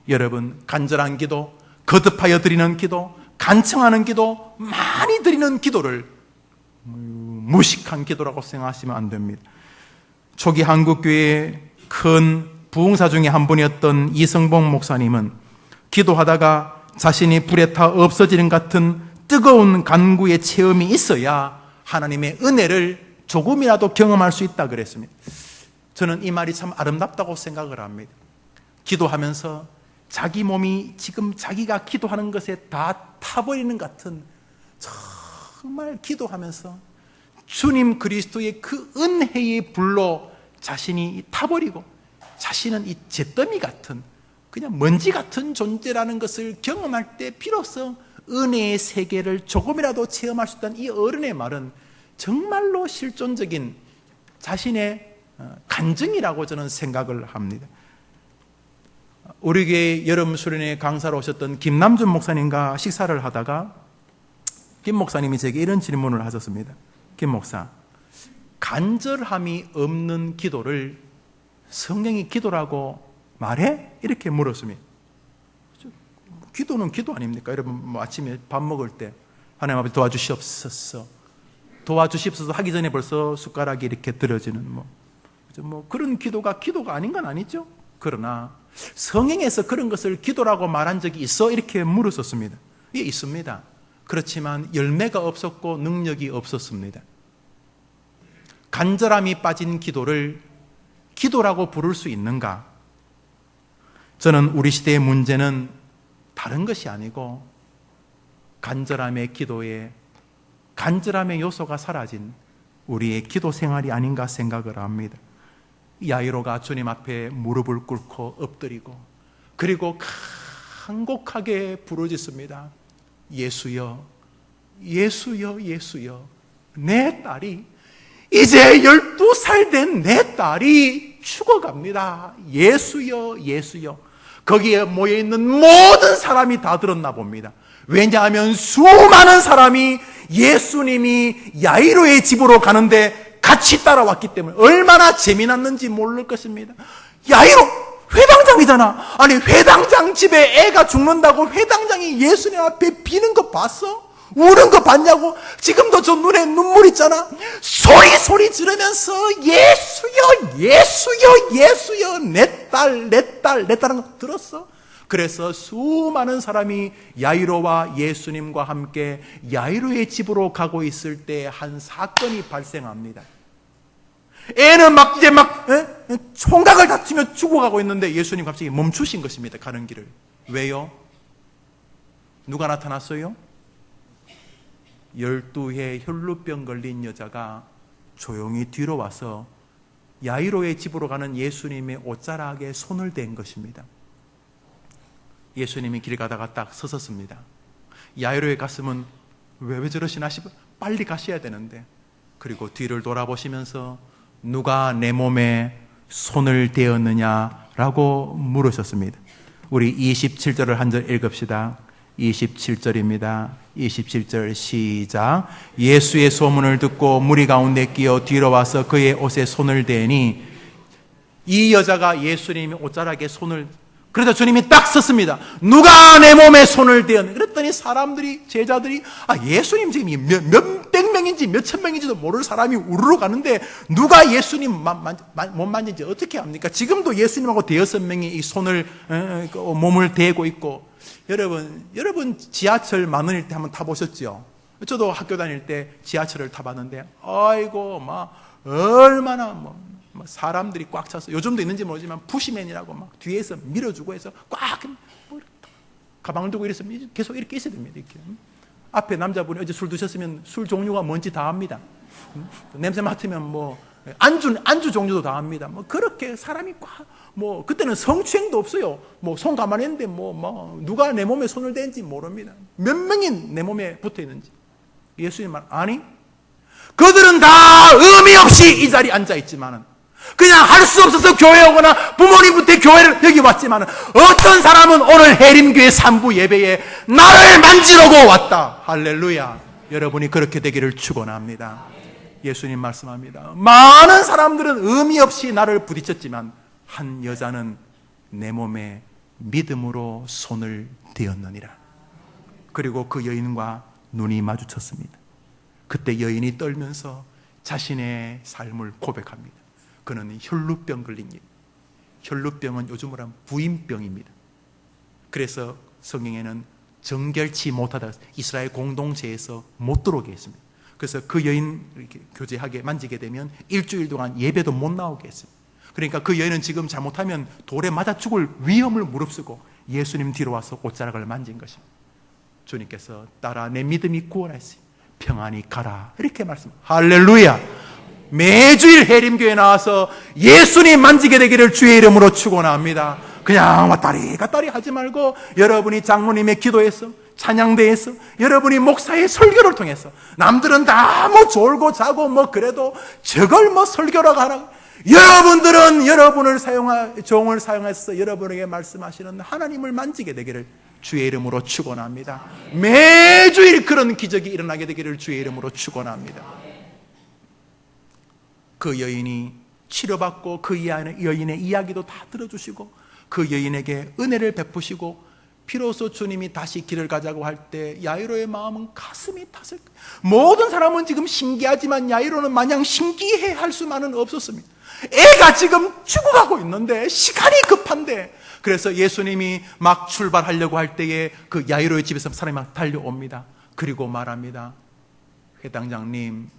여러분, 간절한 기도, 거듭하여 드리는 기도, 간청하는 기도, 많이 드리는 기도를 무식한 기도라고 생각하시면 안 됩니다. 초기 한국교회의 큰 부흥사 중에 한 분이었던 이성봉 목사님은 기도하다가 자신이 불에 타 없어지는 같은 뜨거운 간구의 체험이 있어야 하나님의 은혜를 조금이라도 경험할 수 있다 그랬습니다. 저는 이 말이 참 아름답다고 생각을 합니다. 기도하면서 자기 몸이 지금 자기가 기도하는 것에 다 타버리는 같은, 정말 기도하면서 주님 그리스도의 그 은혜의 불로 자신이 타버리고 자신은 이 잿더미 같은 그냥 먼지 같은 존재라는 것을 경험할 때 비로소 은혜의 세계를 조금이라도 체험할 수 있다는 이 어른의 말은 정말로 실존적인 자신의 간증이라고 저는 생각을 합니다. 우리 교회 여름 수련회 강사로 오셨던 김남준 목사님과 식사를 하다가 김 목사님이 제게 이런 질문을 하셨습니다. 김 목사, 간절함이 없는 기도를 성경이 기도라고 말해? 이렇게 물었습니다. 기도는 기도 아닙니까? 여러분, 아침에 밥 먹을 때 하나님 아버지 도와주시옵소서, 도와주시옵소서 하기 전에 벌써 숟가락이 이렇게 들어지는 그런 기도가 아닌 건 아니죠. 그러나 성경에서 그런 것을 기도라고 말한 적이 있어? 이렇게 물었었습니다. 예, 있습니다. 그렇지만 열매가 없었고 능력이 없었습니다. 간절함이 빠진 기도를 기도라고 부를 수 있는가? 저는 우리 시대의 문제는 다른 것이 아니고 간절함의 기도에 간절함의 요소가 사라진 우리의 기도 생활이 아닌가 생각을 합니다. 야이로가 주님 앞에 무릎을 꿇고 엎드리고 그리고 간곡하게 부르짖습니다. 예수여, 예수여, 예수여, 내 딸이 이제 12살 된 내 딸이 죽어갑니다. 예수여, 예수여. 거기에 모여있는 모든 사람이 다 들었나 봅니다. 왜냐하면 수많은 사람이 예수님이 야이로의 집으로 가는데 같이 따라왔기 때문에 얼마나 재미났는지 모를 것입니다. 야이로 회당장이잖아. 아니, 회당장 집에 애가 죽는다고 회당장이 예수님 앞에 비는 거 봤어? 우는 거 봤냐고? 지금도 저 눈에 눈물 있잖아. 소리 지르면서 예수여, 예수여, 예수여, 내 딸, 내 딸, 내 딸은 거 들었어? 그래서 수많은 사람이 야이로와 예수님과 함께 야이로의 집으로 가고 있을 때 한 사건이 발생합니다. 애는 이제 총각을 다투며 죽어가고 있는데 예수님 갑자기 멈추신 것입니다. 가는 길을. 왜요? 누가 나타났어요? 12해 혈루병 걸린 여자가 조용히 뒤로 와서 야이로의 집으로 가는 예수님의 옷자락에 손을 댄 것입니다. 예수님이 길 가다가 딱 서섰습니다. 야이로의 가슴은 왜 저러시나 싶어 빨리 가셔야 되는데, 그리고 뒤를 돌아보시면서 누가 내 몸에 손을 대었느냐라고 물으셨습니다. 우리 27절을 한 절 읽읍시다. 27절입니다. 27절 시작. 예수의 소문을 듣고 무리 가운데 끼어 뒤로 와서 그의 옷에 손을 대니, 이 여자가 예수님의 옷자락에 손을, 그래서 주님이 딱 섰습니다. 누가 내 몸에 손을 대었느냐. 그랬더니 사람들이, 제자들이, 예수님 지금 몇백 명인지 몇천 명인지도 모를 사람이 우르르 가는데 누가 예수님 못 만진지 어떻게 합니까? 지금도 예수님하고 대여섯 명이 이 손을, 몸을 대고 있고. 여러분 지하철 만원일 때 한번 타보셨죠? 저도 학교 다닐 때 지하철을 타봤는데, 아이고, 얼마나 사람들이 꽉 차서, 요즘도 있는지 모르지만 푸시맨이라고 막 뒤에서 밀어주고 해서 꽉 가방을 두고 이래서 계속 이렇게 있어야 됩니다. 이렇게. 앞에 남자분이 어제 술 드셨으면 술 종류가 뭔지 다 압니다. 냄새 맡으면 안주 종류도 다 압니다. 그렇게 사람이 꽉, 그때는 성추행도 없어요. 손 가만히 했는데 누가 내 몸에 손을 댄지 모릅니다. 몇 명이 내 몸에 붙어 있는지. 예수님 말, 아니, 그들은 다 의미 없이 이 자리에 앉아 있지만은, 그냥 할 수 없어서 교회 오거나 부모님부터 교회를 여기 왔지만, 어떤 사람은 오늘 해림교회 3부 예배에 나를 만지려고 왔다. 할렐루야. 여러분이 그렇게 되기를 축원합니다. 예수님 말씀합니다. 많은 사람들은 의미 없이 나를 부딪혔지만 한 여자는 내 몸에 믿음으로 손을 대었느니라. 그리고 그 여인과 눈이 마주쳤습니다. 그때 여인이 떨면서 자신의 삶을 고백합니다. 그는 혈루병 걸린 일. 혈루병은 요즘으로 하면 부인병입니다. 그래서 성경에는 정결치 못하다, 이스라엘 공동체에서 못 들어오게 했습니다. 그래서 그 여인 이렇게 교제하게 만지게 되면 일주일 동안 예배도 못 나오게 했습니다. 그러니까 그 여인은 지금 잘못하면 돌에 맞아 죽을 위험을 무릅쓰고 예수님 뒤로 와서 옷자락을 만진 것입니다. 주님께서 따라 내 믿음이 구원하였으니 평안히 가라, 이렇게 말씀합니다. 할렐루야. 매주일 해림교회 나와서 예수님 만지게 되기를 주의 이름으로 축원합니다. 그냥 왔다리 하지 말고 여러분이 장로님의 기도에서, 찬양대에서, 여러분이 목사의 설교를 통해서, 남들은 다 졸고 자고 그래도 저걸 설교라고 하라고, 여러분들은 여러분을 종을 사용해서 여러분에게 말씀하시는 하나님을 만지게 되기를 주의 이름으로 축원합니다. 매주일 그런 기적이 일어나게 되기를 주의 이름으로 축원합니다. 그 여인이 치료받고 그 여인의 이야기도 다 들어주시고 그 여인에게 은혜를 베푸시고 비로소 주님이 다시 길을 가자고 할 때 야이로의 마음은 가슴이 탔을 거예요. 모든 사람은 지금 신기하지만 야이로는 마냥 신기해할 수만은 없었습니다. 애가 지금 죽어가고 있는데 시간이 급한데, 그래서 예수님이 막 출발하려고 할 때에 그 야이로의 집에서 사람이 막 달려옵니다. 그리고 말합니다. 회당장님,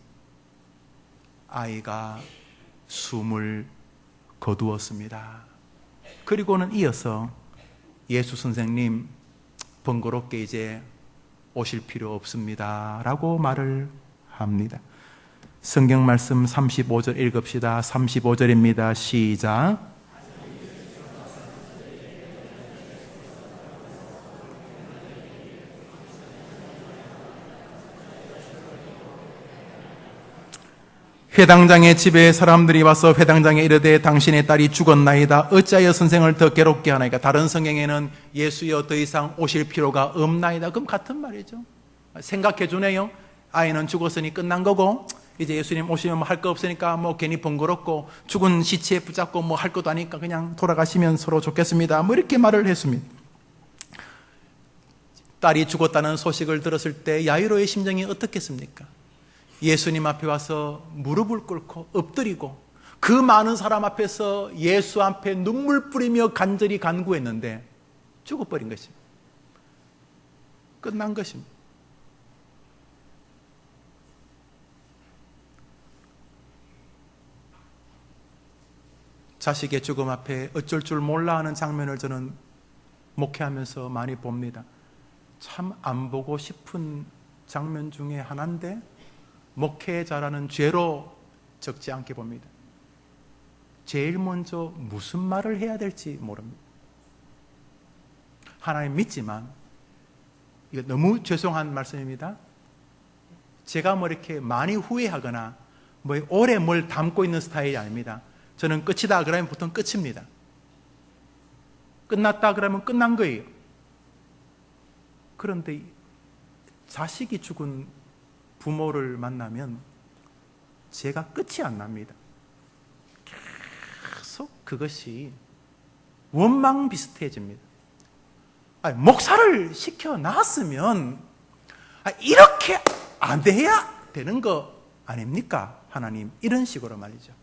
아이가 숨을 거두었습니다. 그리고는 이어서 예수 선생님, 번거롭게 이제 오실 필요 없습니다 라고 말을 합니다. 성경 말씀 35절 읽읍시다. 35절입니다. 시작. 회당장의 집에 사람들이 와서 회당장에 이르되 당신의 딸이 죽었나이다. 어찌하여 선생을 더 괴롭게 하나이까. 다른 성경에는 예수여 더 이상 오실 필요가 없나이다. 그럼 같은 말이죠. 생각해 주네요. 아이는 죽었으니 끝난 거고 이제 예수님 오시면 할 거 없으니까 괜히 번거롭고 죽은 시체에 붙잡고 할 것도 아니까 그냥 돌아가시면 서로 좋겠습니다. 이렇게 말을 했습니다. 딸이 죽었다는 소식을 들었을 때 야이로의 심정이 어떻겠습니까? 예수님 앞에 와서 무릎을 꿇고 엎드리고 그 많은 사람 앞에서 예수 앞에 눈물 뿌리며 간절히 간구했는데 죽어버린 것입니다. 끝난 것입니다. 자식의 죽음 앞에 어쩔 줄 몰라 하는 장면을 저는 목회하면서 많이 봅니다. 참 안 보고 싶은 장면 중에 하나인데 목회자라는 죄로 적지 않게 봅니다. 제일 먼저 무슨 말을 해야 될지 모릅니다. 하나님 믿지만, 이거 너무 죄송한 말씀입니다. 제가 이렇게 많이 후회하거나 오래 뭘 담고 있는 스타일이 아닙니다. 저는 끝이다 그러면 보통 끝입니다. 끝났다 그러면 끝난 거예요. 그런데 자식이 죽은 부모를 만나면 죄가 끝이 안 납니다. 계속 그것이 원망 비슷해집니다. 목사를 시켜 놨으면 이렇게 안 돼야 되는 거 아닙니까? 하나님, 이런 식으로 말이죠.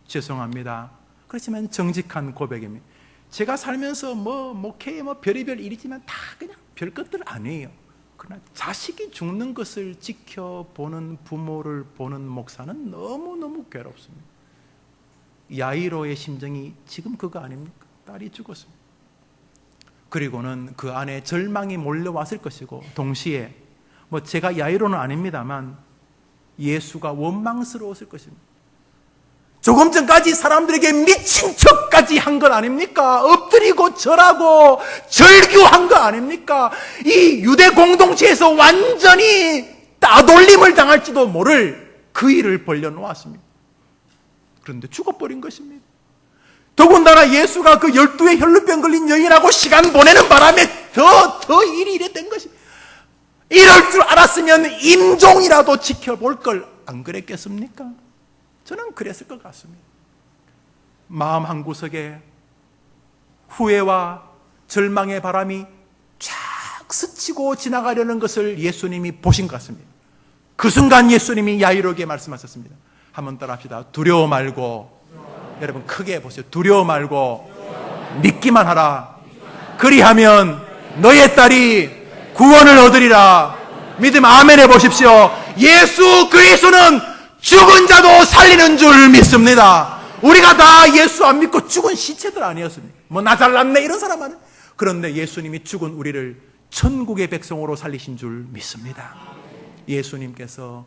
죄송합니다. 그렇지만 정직한 고백입니다. 제가 살면서 목회에 별의별 일이지만 다 그냥 별 것들 아니에요. 그러나 자식이 죽는 것을 지켜보는 부모를 보는 목사는 너무너무 괴롭습니다. 야이로의 심정이 지금 그거 아닙니까? 딸이 죽었습니다. 그리고는 그 안에 절망이 몰려왔을 것이고, 동시에 제가 야이로는 아닙니다만 예수가 원망스러웠을 것입니다. 조금 전까지 사람들에게 미친 척까지 한 것 아닙니까? 엎드리고 절하고 절규한 거 아닙니까? 이 유대 공동체에서 완전히 따돌림을 당할지도 모를 그 일을 벌려놓았습니다. 그런데 죽어버린 것입니다. 더군다나 예수가 그 12의 혈루병 걸린 여인하고 시간 보내는 바람에 더 일이 이래 된 것입니다. 이럴 줄 알았으면 임종이라도 지켜볼 걸 안 그랬겠습니까? 저는 그랬을 것 같습니다. 마음 한구석에 후회와 절망의 바람이 쫙 스치고 지나가려는 것을 예수님이 보신 것 같습니다. 그 순간 예수님이 야이로에게 말씀하셨습니다. 한번 따라합시다. 두려워 말고, 여러분 크게 보세요. 두려워 말고 믿기만 하라. 그리하면 너의 딸이 구원을 얻으리라. 믿음 아멘 해보십시오. 예수 그리스도는 죽은 자도 살리는 줄 믿습니다. 우리가 다 예수 안 믿고 죽은 시체들 아니었습니까? 나 잘났네 이런 사람 아니에요. 그런데 예수님이 죽은 우리를 천국의 백성으로 살리신 줄 믿습니다. 예수님께서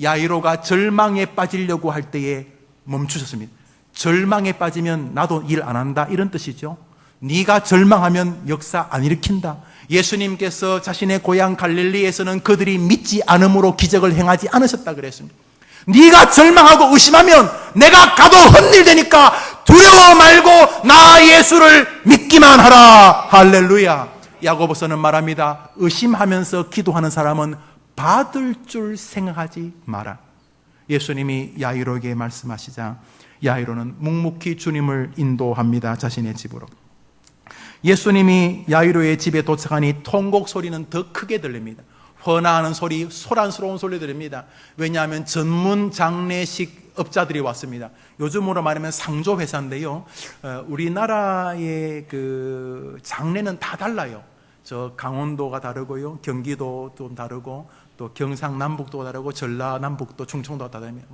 야이로가 절망에 빠지려고 할 때에 멈추셨습니다. 절망에 빠지면 나도 일 안 한다 이런 뜻이죠. 네가 절망하면 역사 안 일으킨다. 예수님께서 자신의 고향 갈릴리에서는 그들이 믿지 않음으로 기적을 행하지 않으셨다 그랬습니다. 네가 절망하고 의심하면 내가 가도 헛일되니까 두려워 말고 나 예수를 믿기만 하라. 할렐루야. 야고보서는 말합니다. 의심하면서 기도하는 사람은 받을 줄 생각하지 마라. 예수님이 야이로에게 말씀하시자 야이로는 묵묵히 주님을 인도합니다. 자신의 집으로. 예수님이 야이로의 집에 도착하니 통곡 소리는 더 크게 들립니다. 헌화하는 소리, 소란스러운 소리 들립니다. 왜냐하면 전문 장례식 업자들이 왔습니다. 요즘으로 말하면 상조회사인데요. 우리나라의 그 장례는 다 달라요. 저 강원도가 다르고요, 경기도 좀 다르고, 또 경상남북도 다르고, 전라남북도, 충청도가 다릅니다.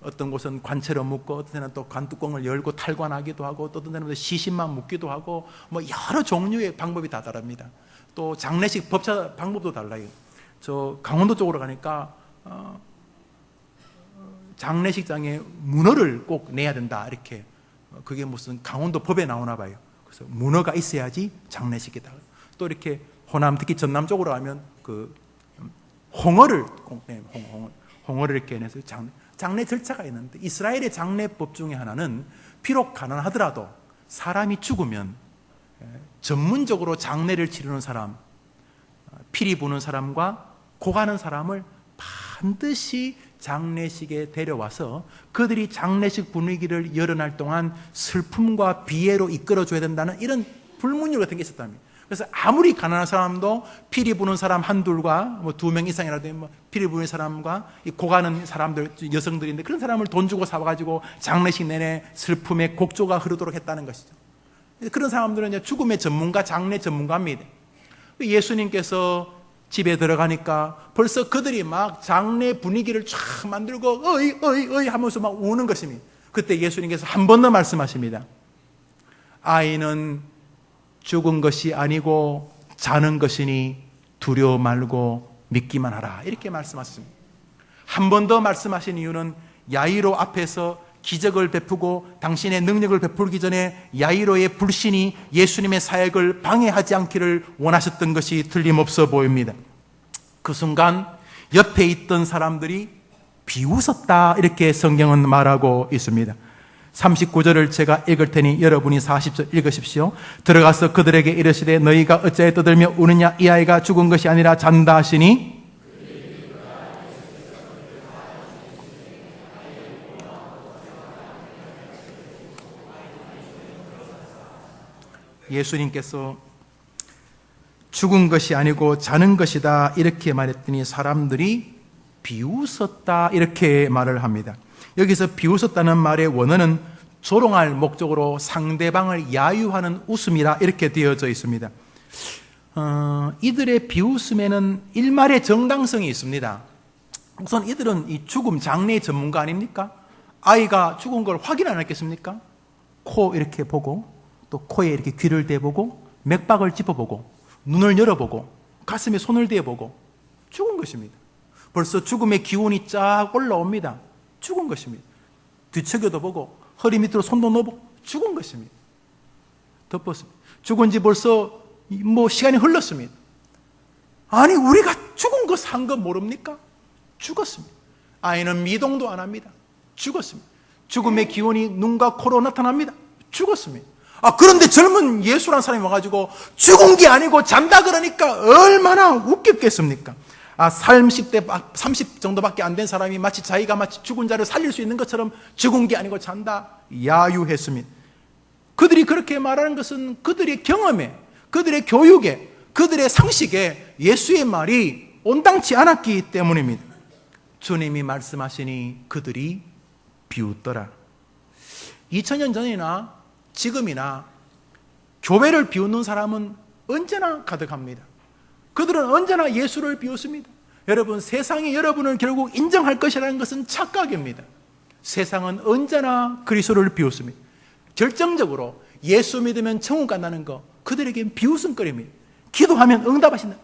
어떤 곳은 관체로 묶고, 어떤 데는 또 관뚜껑을 열고 탈관하기도 하고, 또 어떤 데는 시신만 묶기도 하고, 여러 종류의 방법이 다 다릅니다. 또 장례식 법차 방법도 달라요. 저 강원도 쪽으로 가니까 장례식장에 문어를 꼭 내야 된다 이렇게, 그게 무슨 강원도 법에 나오나 봐요. 그래서 문어가 있어야지 장례식이다. 또 이렇게 호남, 특히 전남 쪽으로 가면 그 홍어를 꼭 내, 홍어를 이렇게 내서 장례 절차가 있는데, 이스라엘의 장례법 중에 하나는 비록 가난하더라도 사람이 죽으면 전문적으로 장례를 치르는 사람, 피리 부는 사람과 고가는 사람을 반드시 장례식에 데려와서 그들이 장례식 분위기를 열어날 동안 슬픔과 비애로 이끌어줘야 된다는 이런 불문율 같은 게 있었답니다. 그래서 아무리 가난한 사람도 피리 부는 사람 한둘과 2명 이상이라도 피리 부는 사람과 이 고가는 사람들, 여성들인데 그런 사람을 돈 주고 사와가지고 장례식 내내 슬픔의 곡조가 흐르도록 했다는 것이죠. 그런 사람들은 이제 죽음의 전문가, 장례 전문가입니다. 예수님께서 집에 들어가니까 벌써 그들이 막 장례 분위기를 쫙 만들고 어이 하면서 막 우는 것입니다. 그때 예수님께서 한 번 더 말씀하십니다. 아이는 죽은 것이 아니고 자는 것이니 두려워 말고 믿기만 하라. 이렇게 말씀하셨습니다. 한 번 더 말씀하신 이유는 야이로 앞에서 기적을 베푸고 당신의 능력을 베풀기 전에 야이로의 불신이 예수님의 사역을 방해하지 않기를 원하셨던 것이 틀림없어 보입니다. 그 순간 옆에 있던 사람들이 비웃었다 이렇게 성경은 말하고 있습니다. 39절을 제가 읽을 테니 여러분이 40절 읽으십시오. 들어가서 그들에게 이르시되 너희가 어찌하여 떠들며 우느냐? 이 아이가 죽은 것이 아니라 잔다 하시니 예수님께서 죽은 것이 아니고 자는 것이다 이렇게 말했더니 사람들이 비웃었다 이렇게 말을 합니다. 여기서 비웃었다는 말의 원어는 조롱할 목적으로 상대방을 야유하는 웃음이라 이렇게 되어져 있습니다. 이들의 비웃음에는 일말의 정당성이 있습니다. 우선 이들은 이 죽음 장례 전문가 아닙니까? 아이가 죽은 걸 확인 안 했겠습니까? 코 이렇게 보고 또 코에 이렇게 귀를 대보고 맥박을 짚어보고 눈을 열어보고 가슴에 손을 대보고 죽은 것입니다. 벌써 죽음의 기운이 쫙 올라옵니다. 죽은 것입니다. 뒤척여도 보고 허리 밑으로 손도 넣어보고 죽은 것입니다. 덮었습니다. 죽은 지 벌써 시간이 흘렀습니다. 아니 우리가 죽은 거 산 거 모릅니까? 죽었습니다. 아이는 미동도 안 합니다. 죽었습니다. 죽음의 기운이 눈과 코로 나타납니다. 죽었습니다. 그런데 젊은 예수라는 사람이 와가지고 죽은 게 아니고 잔다 그러니까 얼마나 웃겼겠습니까? 30대 30 정도밖에 안 된 사람이 마치 자기가 마치 죽은 자를 살릴 수 있는 것처럼 죽은 게 아니고 잔다 야유했습니다. 그들이 그렇게 말하는 것은 그들의 경험에, 그들의 교육에, 그들의 상식에 예수의 말이 온당치 않았기 때문입니다. 주님이 말씀하시니 그들이 비웃더라. 2000년 전이나 지금이나 교회를 비웃는 사람은 언제나 가득합니다. 그들은 언제나 예수를 비웃습니다. 여러분, 세상이 여러분을 결국 인정할 것이라는 것은 착각입니다. 세상은 언제나 그리스도를 비웃습니다. 결정적으로 예수 믿으면 천국 간다는 거 그들에겐 비웃음거리입니다. 기도하면 응답하신다.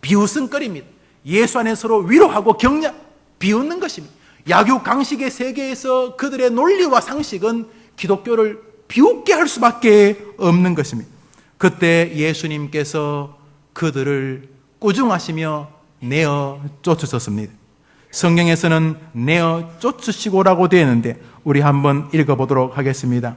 비웃음거리입니다. 예수 안에 서로 위로하고 격려, 비웃는 것입니다. 약육 강식의 세계에서 그들의 논리와 상식은 기독교를 비웃게 할 수밖에 없는 것입니다. 그때 예수님께서 그들을 꾸중하시며 내어 쫓으셨습니다. 성경에서는 내어 쫓으시고라고 되어 있는데 우리 한번 읽어보도록 하겠습니다.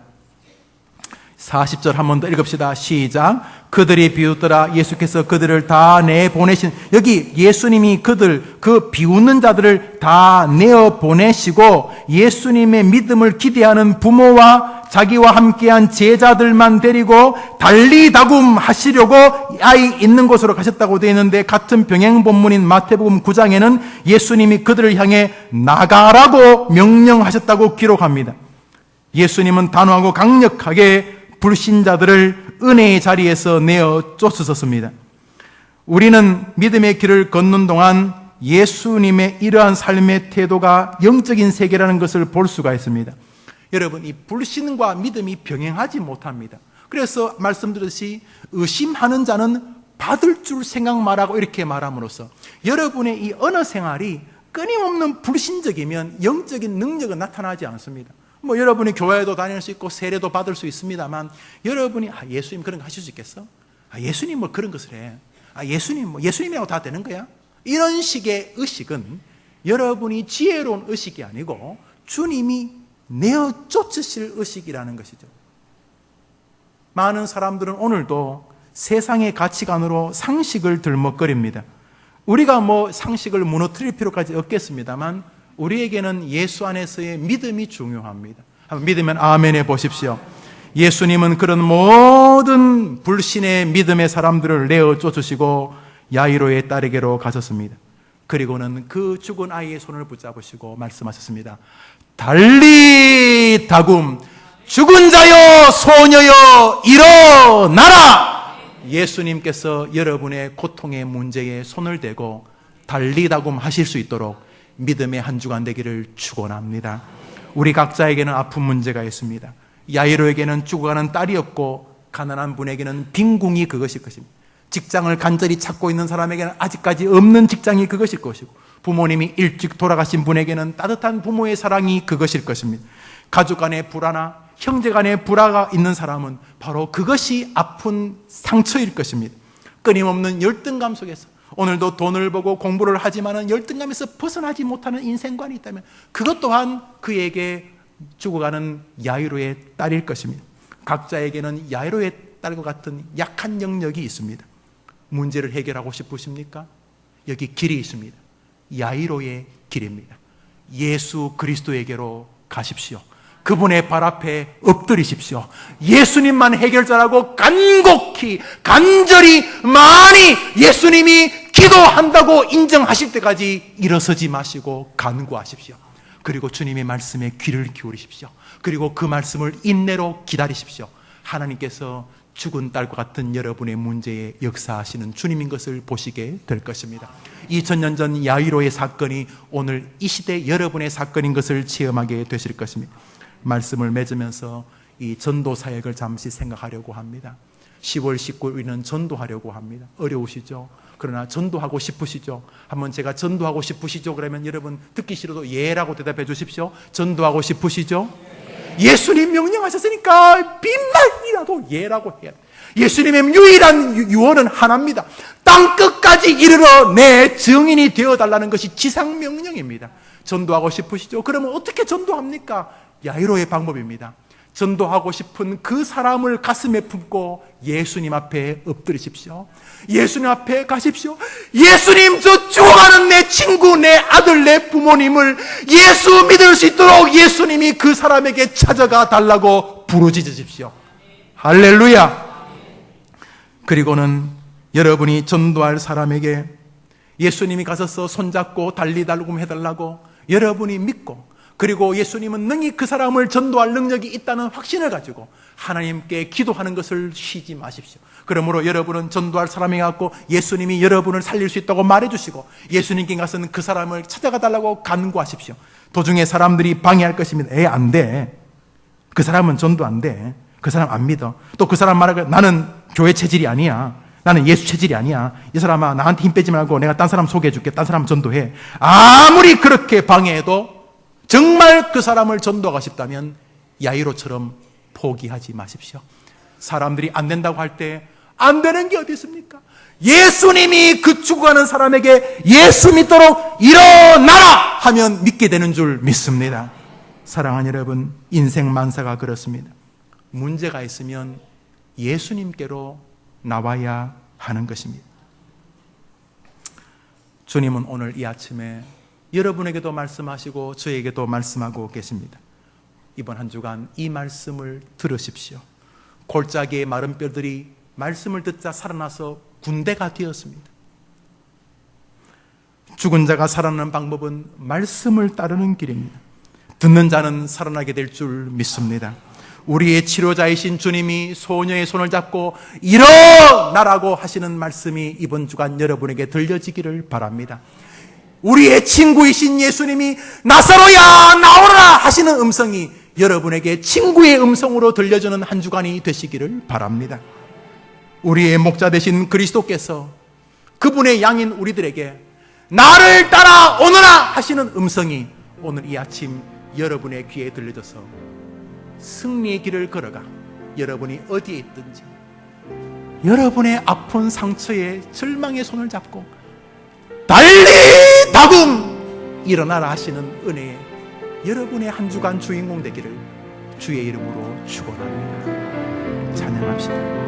40절 한 번 더 읽읍시다. 시작. 그들이 비웃더라. 예수께서 그들을 다 내보내신, 여기 예수님이 그 비웃는 자들을 다 내어보내시고 예수님의 믿음을 기대하는 부모와 자기와 함께한 제자들만 데리고 달리다굼 하시려고 아이 있는 곳으로 가셨다고 되어 있는데, 같은 병행 본문인 마태복음 9장에는 예수님이 그들을 향해 나가라고 명령하셨다고 기록합니다. 예수님은 단호하고 강력하게 불신자들을 은혜의 자리에서 내어 쫓으셨습니다. 우리는 믿음의 길을 걷는 동안 예수님의 이러한 삶의 태도가 영적인 세계라는 것을 볼 수가 있습니다. 여러분, 이 불신과 믿음이 병행하지 못합니다. 그래서 말씀드렸듯이 의심하는 자는 받을 줄 생각 말하고 이렇게 말함으로써 여러분의 이 언어 생활이 끊임없는 불신적이면 영적인 능력은 나타나지 않습니다. 여러분이 교회도 다닐 수 있고 세례도 받을 수 있습니다만, 여러분이 예수님 그런 거 하실 수 있겠어? 예수님 그런 것을 해. 예수님이라고 다 되는 거야? 이런 식의 의식은 여러분이 지혜로운 의식이 아니고 주님이 내어 쫓으실 의식이라는 것이죠. 많은 사람들은 오늘도 세상의 가치관으로 상식을 들먹거립니다. 우리가 상식을 무너뜨릴 필요까지 없겠습니다만 우리에게는 예수 안에서의 믿음이 중요합니다. 믿으면 아멘 해보십시오. 예수님은 그런 모든 불신의 믿음의 사람들을 내어 쫓으시고 야이로의 딸에게로 가셨습니다. 그리고는 그 죽은 아이의 손을 붙잡으시고 말씀하셨습니다. 달리다굼, 죽은 자여 소녀여 일어나라. 예수님께서 여러분의 고통의 문제에 손을 대고 달리다굼 하실 수 있도록 믿음의 한 주간 되기를 축원합니다. 우리 각자에게는 아픈 문제가 있습니다. 야이로에게는 죽어가는 딸이었고 가난한 분에게는 빈궁이 그것일 것입니다. 직장을 간절히 찾고 있는 사람에게는 아직까지 없는 직장이 그것일 것이고, 부모님이 일찍 돌아가신 분에게는 따뜻한 부모의 사랑이 그것일 것입니다. 가족 간의 불화나 형제 간의 불화가 있는 사람은 바로 그것이 아픈 상처일 것입니다. 끊임없는 열등감 속에서 오늘도 돈을 보고 공부를 하지만은 열등감에서 벗어나지 못하는 인생관이 있다면 그것 또한 그에게 죽어가는 야이로의 딸일 것입니다. 각자에게는 야이로의 딸과 같은 약한 영역이 있습니다. 문제를 해결하고 싶으십니까? 여기 길이 있습니다. 야이로의 길입니다. 예수 그리스도에게로 가십시오. 그분의 발 앞에 엎드리십시오. 예수님만 해결자라고 간곡히 간절히 많이 예수님이 기도한다고 인정하실 때까지 일어서지 마시고 간구하십시오. 그리고 주님의 말씀에 귀를 기울이십시오. 그리고 그 말씀을 인내로 기다리십시오. 하나님께서 죽은 딸과 같은 여러분의 문제에 역사하시는 주님인 것을 보시게 될 것입니다. 2000년 전 야이로의 사건이 오늘 이 시대 여러분의 사건인 것을 체험하게 되실 것입니다. 말씀을 맺으면서 이 전도 사역을 잠시 생각하려고 합니다. 10월 19일은 전도하려고 합니다. 어려우시죠? 그러나 전도하고 싶으시죠? 한번 제가 전도하고 싶으시죠? 그러면 여러분 듣기 싫어도 예라고 대답해 주십시오. 전도하고 싶으시죠? 예수님 명령하셨으니까 빈말이라도 예라고 해야 돼. 예수님의 유일한 유언은 하나입니다. 땅 끝까지 이르러 내 증인이 되어달라는 것이 지상명령입니다. 전도하고 싶으시죠? 그러면 어떻게 전도합니까? 야이로의 방법입니다. 전도하고 싶은 그 사람을 가슴에 품고 예수님 앞에 엎드리십시오. 예수님 앞에 가십시오. 예수님, 저 죽어가는 내 친구, 내 아들, 내 부모님을 예수 믿을 수 있도록 예수님이 그 사람에게 찾아가 달라고 부르짖으십시오. 할렐루야. 그리고는 여러분이 전도할 사람에게 예수님이 가셔서 손잡고 달리달고 해달라고 여러분이 믿고, 그리고 예수님은 능히 그 사람을 전도할 능력이 있다는 확신을 가지고 하나님께 기도하는 것을 쉬지 마십시오. 그러므로 여러분은 전도할 사람이 갖고 예수님이 여러분을 살릴 수 있다고 말해주시고 예수님께 가서는 그 사람을 찾아가 달라고 간구하십시오. 도중에 사람들이 방해할 것입니다. 안 돼. 그 사람은 전도 안 돼. 그 사람 안 믿어. 또 그 사람 말하고 나는 교회 체질이 아니야. 나는 예수 체질이 아니야. 이 사람아, 나한테 힘 빼지 말고 내가 딴 사람 소개해 줄게. 딴 사람 전도해. 아무리 그렇게 방해해도 정말 그 사람을 전도하고 싶다면 야이로처럼 포기하지 마십시오. 사람들이 안 된다고 할 때 안 되는 게 어디 있습니까? 예수님이 그 죽어가는 사람에게 예수 믿도록 일어나라 하면 믿게 되는 줄 믿습니다. 사랑하는 여러분, 인생 만사가 그렇습니다. 문제가 있으면 예수님께로 나와야 하는 것입니다. 주님은 오늘 이 아침에 여러분에게도 말씀하시고 저에게도 말씀하고 계십니다. 이번 한 주간 이 말씀을 들으십시오. 골짜기의 마른 뼈들이 말씀을 듣자 살아나서 군대가 되었습니다. 죽은 자가 살아나는 방법은 말씀을 따르는 길입니다. 듣는 자는 살아나게 될 줄 믿습니다. 우리의 치료자이신 주님이 소녀의 손을 잡고 일어나라고 하시는 말씀이 이번 주간 여러분에게 들려지기를 바랍니다. 우리의 친구이신 예수님이 나사로야 나오라 하시는 음성이 여러분에게 친구의 음성으로 들려주는 한 주간이 되시기를 바랍니다. 우리의 목자 되신 그리스도께서 그분의 양인 우리들에게 나를 따라 오너라 하시는 음성이 오늘 이 아침 여러분의 귀에 들려져서 승리의 길을 걸어가 여러분이 어디에 있든지 여러분의 아픈 상처에 절망의 손을 잡고 달리다금 일어나라 하시는 은혜에 여러분의 한 주간 주인공 되기를 주의 이름으로 축원합니다. 찬양합시다.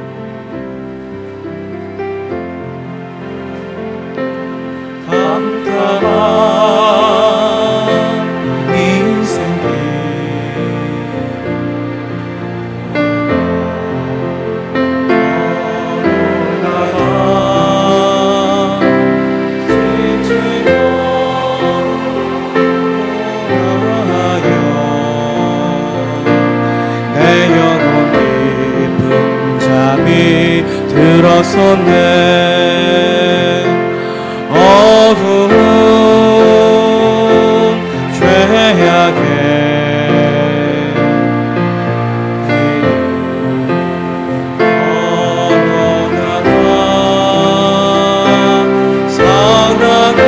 깜깜한 인생길 들어섰네. 어두운 죄악에 걸어가다 사랑으로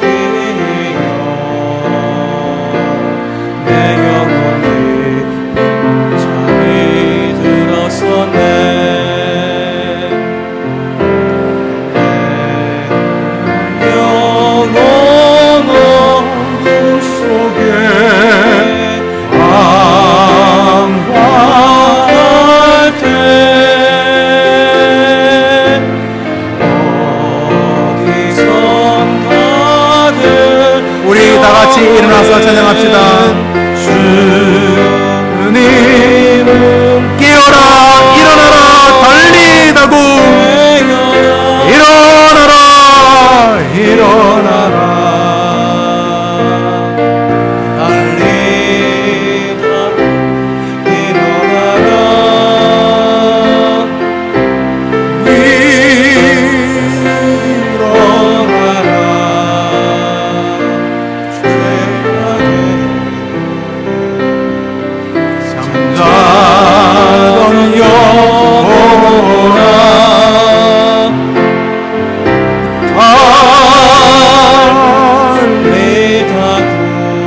죽이려 내 영혼이 잠이 들었었네. 같이 일어나서 찬양합시다. 주님 깨어라 일어나라 달리다고 일어나라 일어나라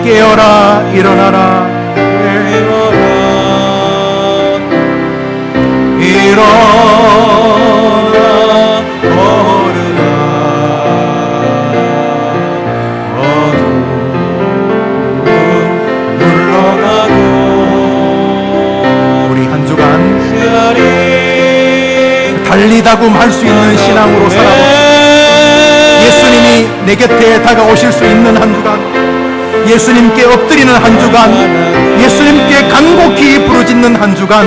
깨어라 일어나라 일어나 오르라 어둠은 물러가고 우리 한 주간 달리다굼 할 수 있는 신앙으로 살아봅시다. 예수님이 내 곁에 다가오실 수 있는 한 주간, 예수님께 엎드리는 한 주간, 예수님께 간곡히 부르짖는 한 주간,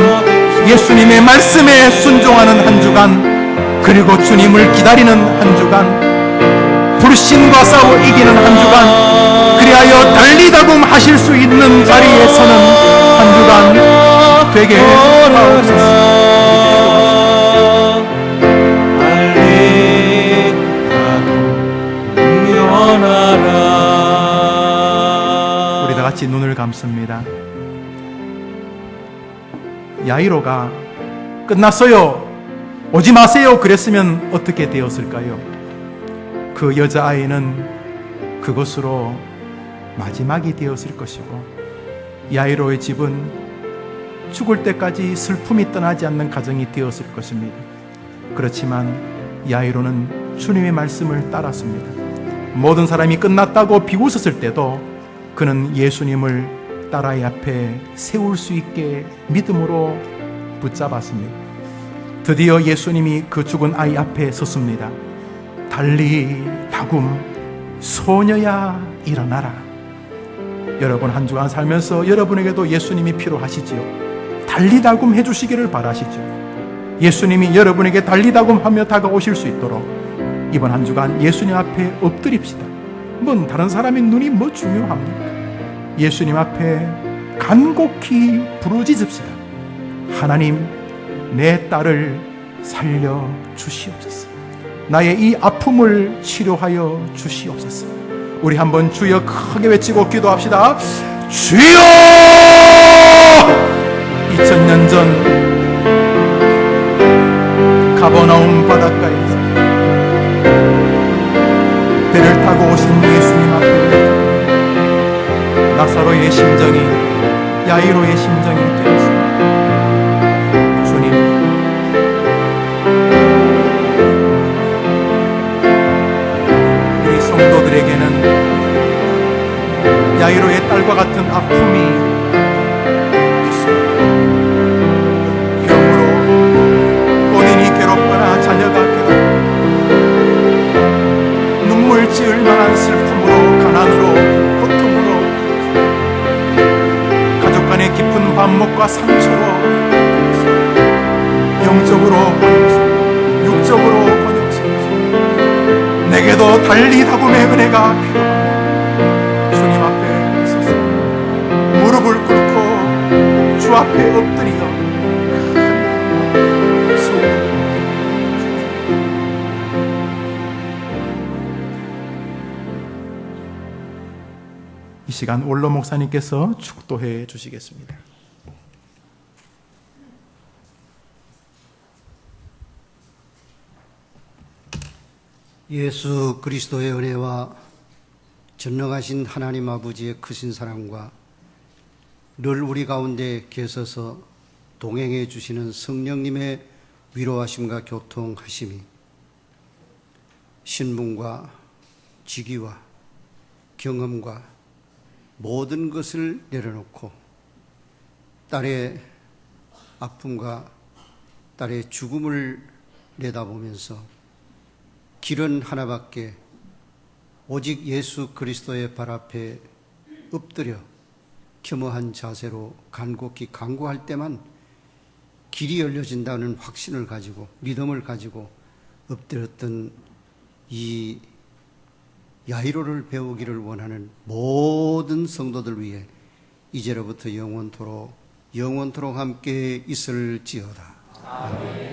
예수님의 말씀에 순종하는 한 주간, 그리고 주님을 기다리는 한 주간, 불신과 싸워 이기는 한 주간, 그리하여 달리다굼 하실 수 있는 자리에 서는 한 주간 되게 하옵소서. 같이 눈을 감습니다. 야이로가 끝났어요, 오지 마세요 그랬으면 어떻게 되었을까요? 그 여자아이는 그것으로 마지막이 되었을 것이고, 야이로의 집은 죽을 때까지 슬픔이 떠나지 않는 가정이 되었을 것입니다. 그렇지만 야이로는 주님의 말씀을 따랐습니다. 모든 사람이 끝났다고 비웃었을 때도 그는 예수님을 딸아이 앞에 세울 수 있게 믿음으로 붙잡았습니다. 드디어 예수님이 그 죽은 아이 앞에 섰습니다. 달리다굼 소녀야 일어나라. 여러분 한 주간 살면서 여러분에게도 예수님이 필요하시지요. 달리다굼 해주시기를 바라시죠. 예수님이 여러분에게 달리다굼 하며 다가오실 수 있도록 이번 한 주간 예수님 앞에 엎드립시다. 뭔 다른 사람의 눈이 뭐 중요합니까? 예수님 앞에 간곡히 부르짖읍시다. 하나님, 내 딸을 살려 주시옵소서. 나의 이 아픔을 치료하여 주시옵소서. 우리 한번 주여 크게 외치고 기도합시다. 주여! 2000년 전 가버나움 바닷가에서 배를 타고 오신 예수님 앞에 나사로의 심정이 야이로의 심정이 되었습니다. 주님, 우리 성도들에게는 야이로의 딸과 같은 아픔이 있습니다. 병으로 본인이 괴롭거나 자녀가 괴롭고 눈물 지을 만한 슬픔으로, 가난으로, 고통으로, 가족 간의 깊은 반목과 상처로, 영적으로 번역시키고 육적으로 번역시키고 내게도 달리다굼의 은혜가 필요합니다. 주님 앞에 서서 무릎을 꿇고 주 앞에 엎드리어 이 시간 올로 목사님께서 축도해 주시겠습니다. 예수 그리스도의 은혜와 전능하신 하나님 아버지의 크신 사랑과 늘 우리 가운데 계셔서 동행해 주시는 성령님의 위로하심과 교통하심이 신분과 직위와 경험과 모든 것을 내려놓고 딸의 아픔과 딸의 죽음을 내다보면서 길은 하나밖에 오직 예수 그리스도의 발 앞에 엎드려 겸허한 자세로 간곡히 간구할 때만 길이 열려진다는 확신을 가지고 믿음을 가지고 엎드렸던 이 야이로를 배우기를 원하는 모든 성도들 위해 이제로부터 영원토록 함께 있을지어다. 아멘.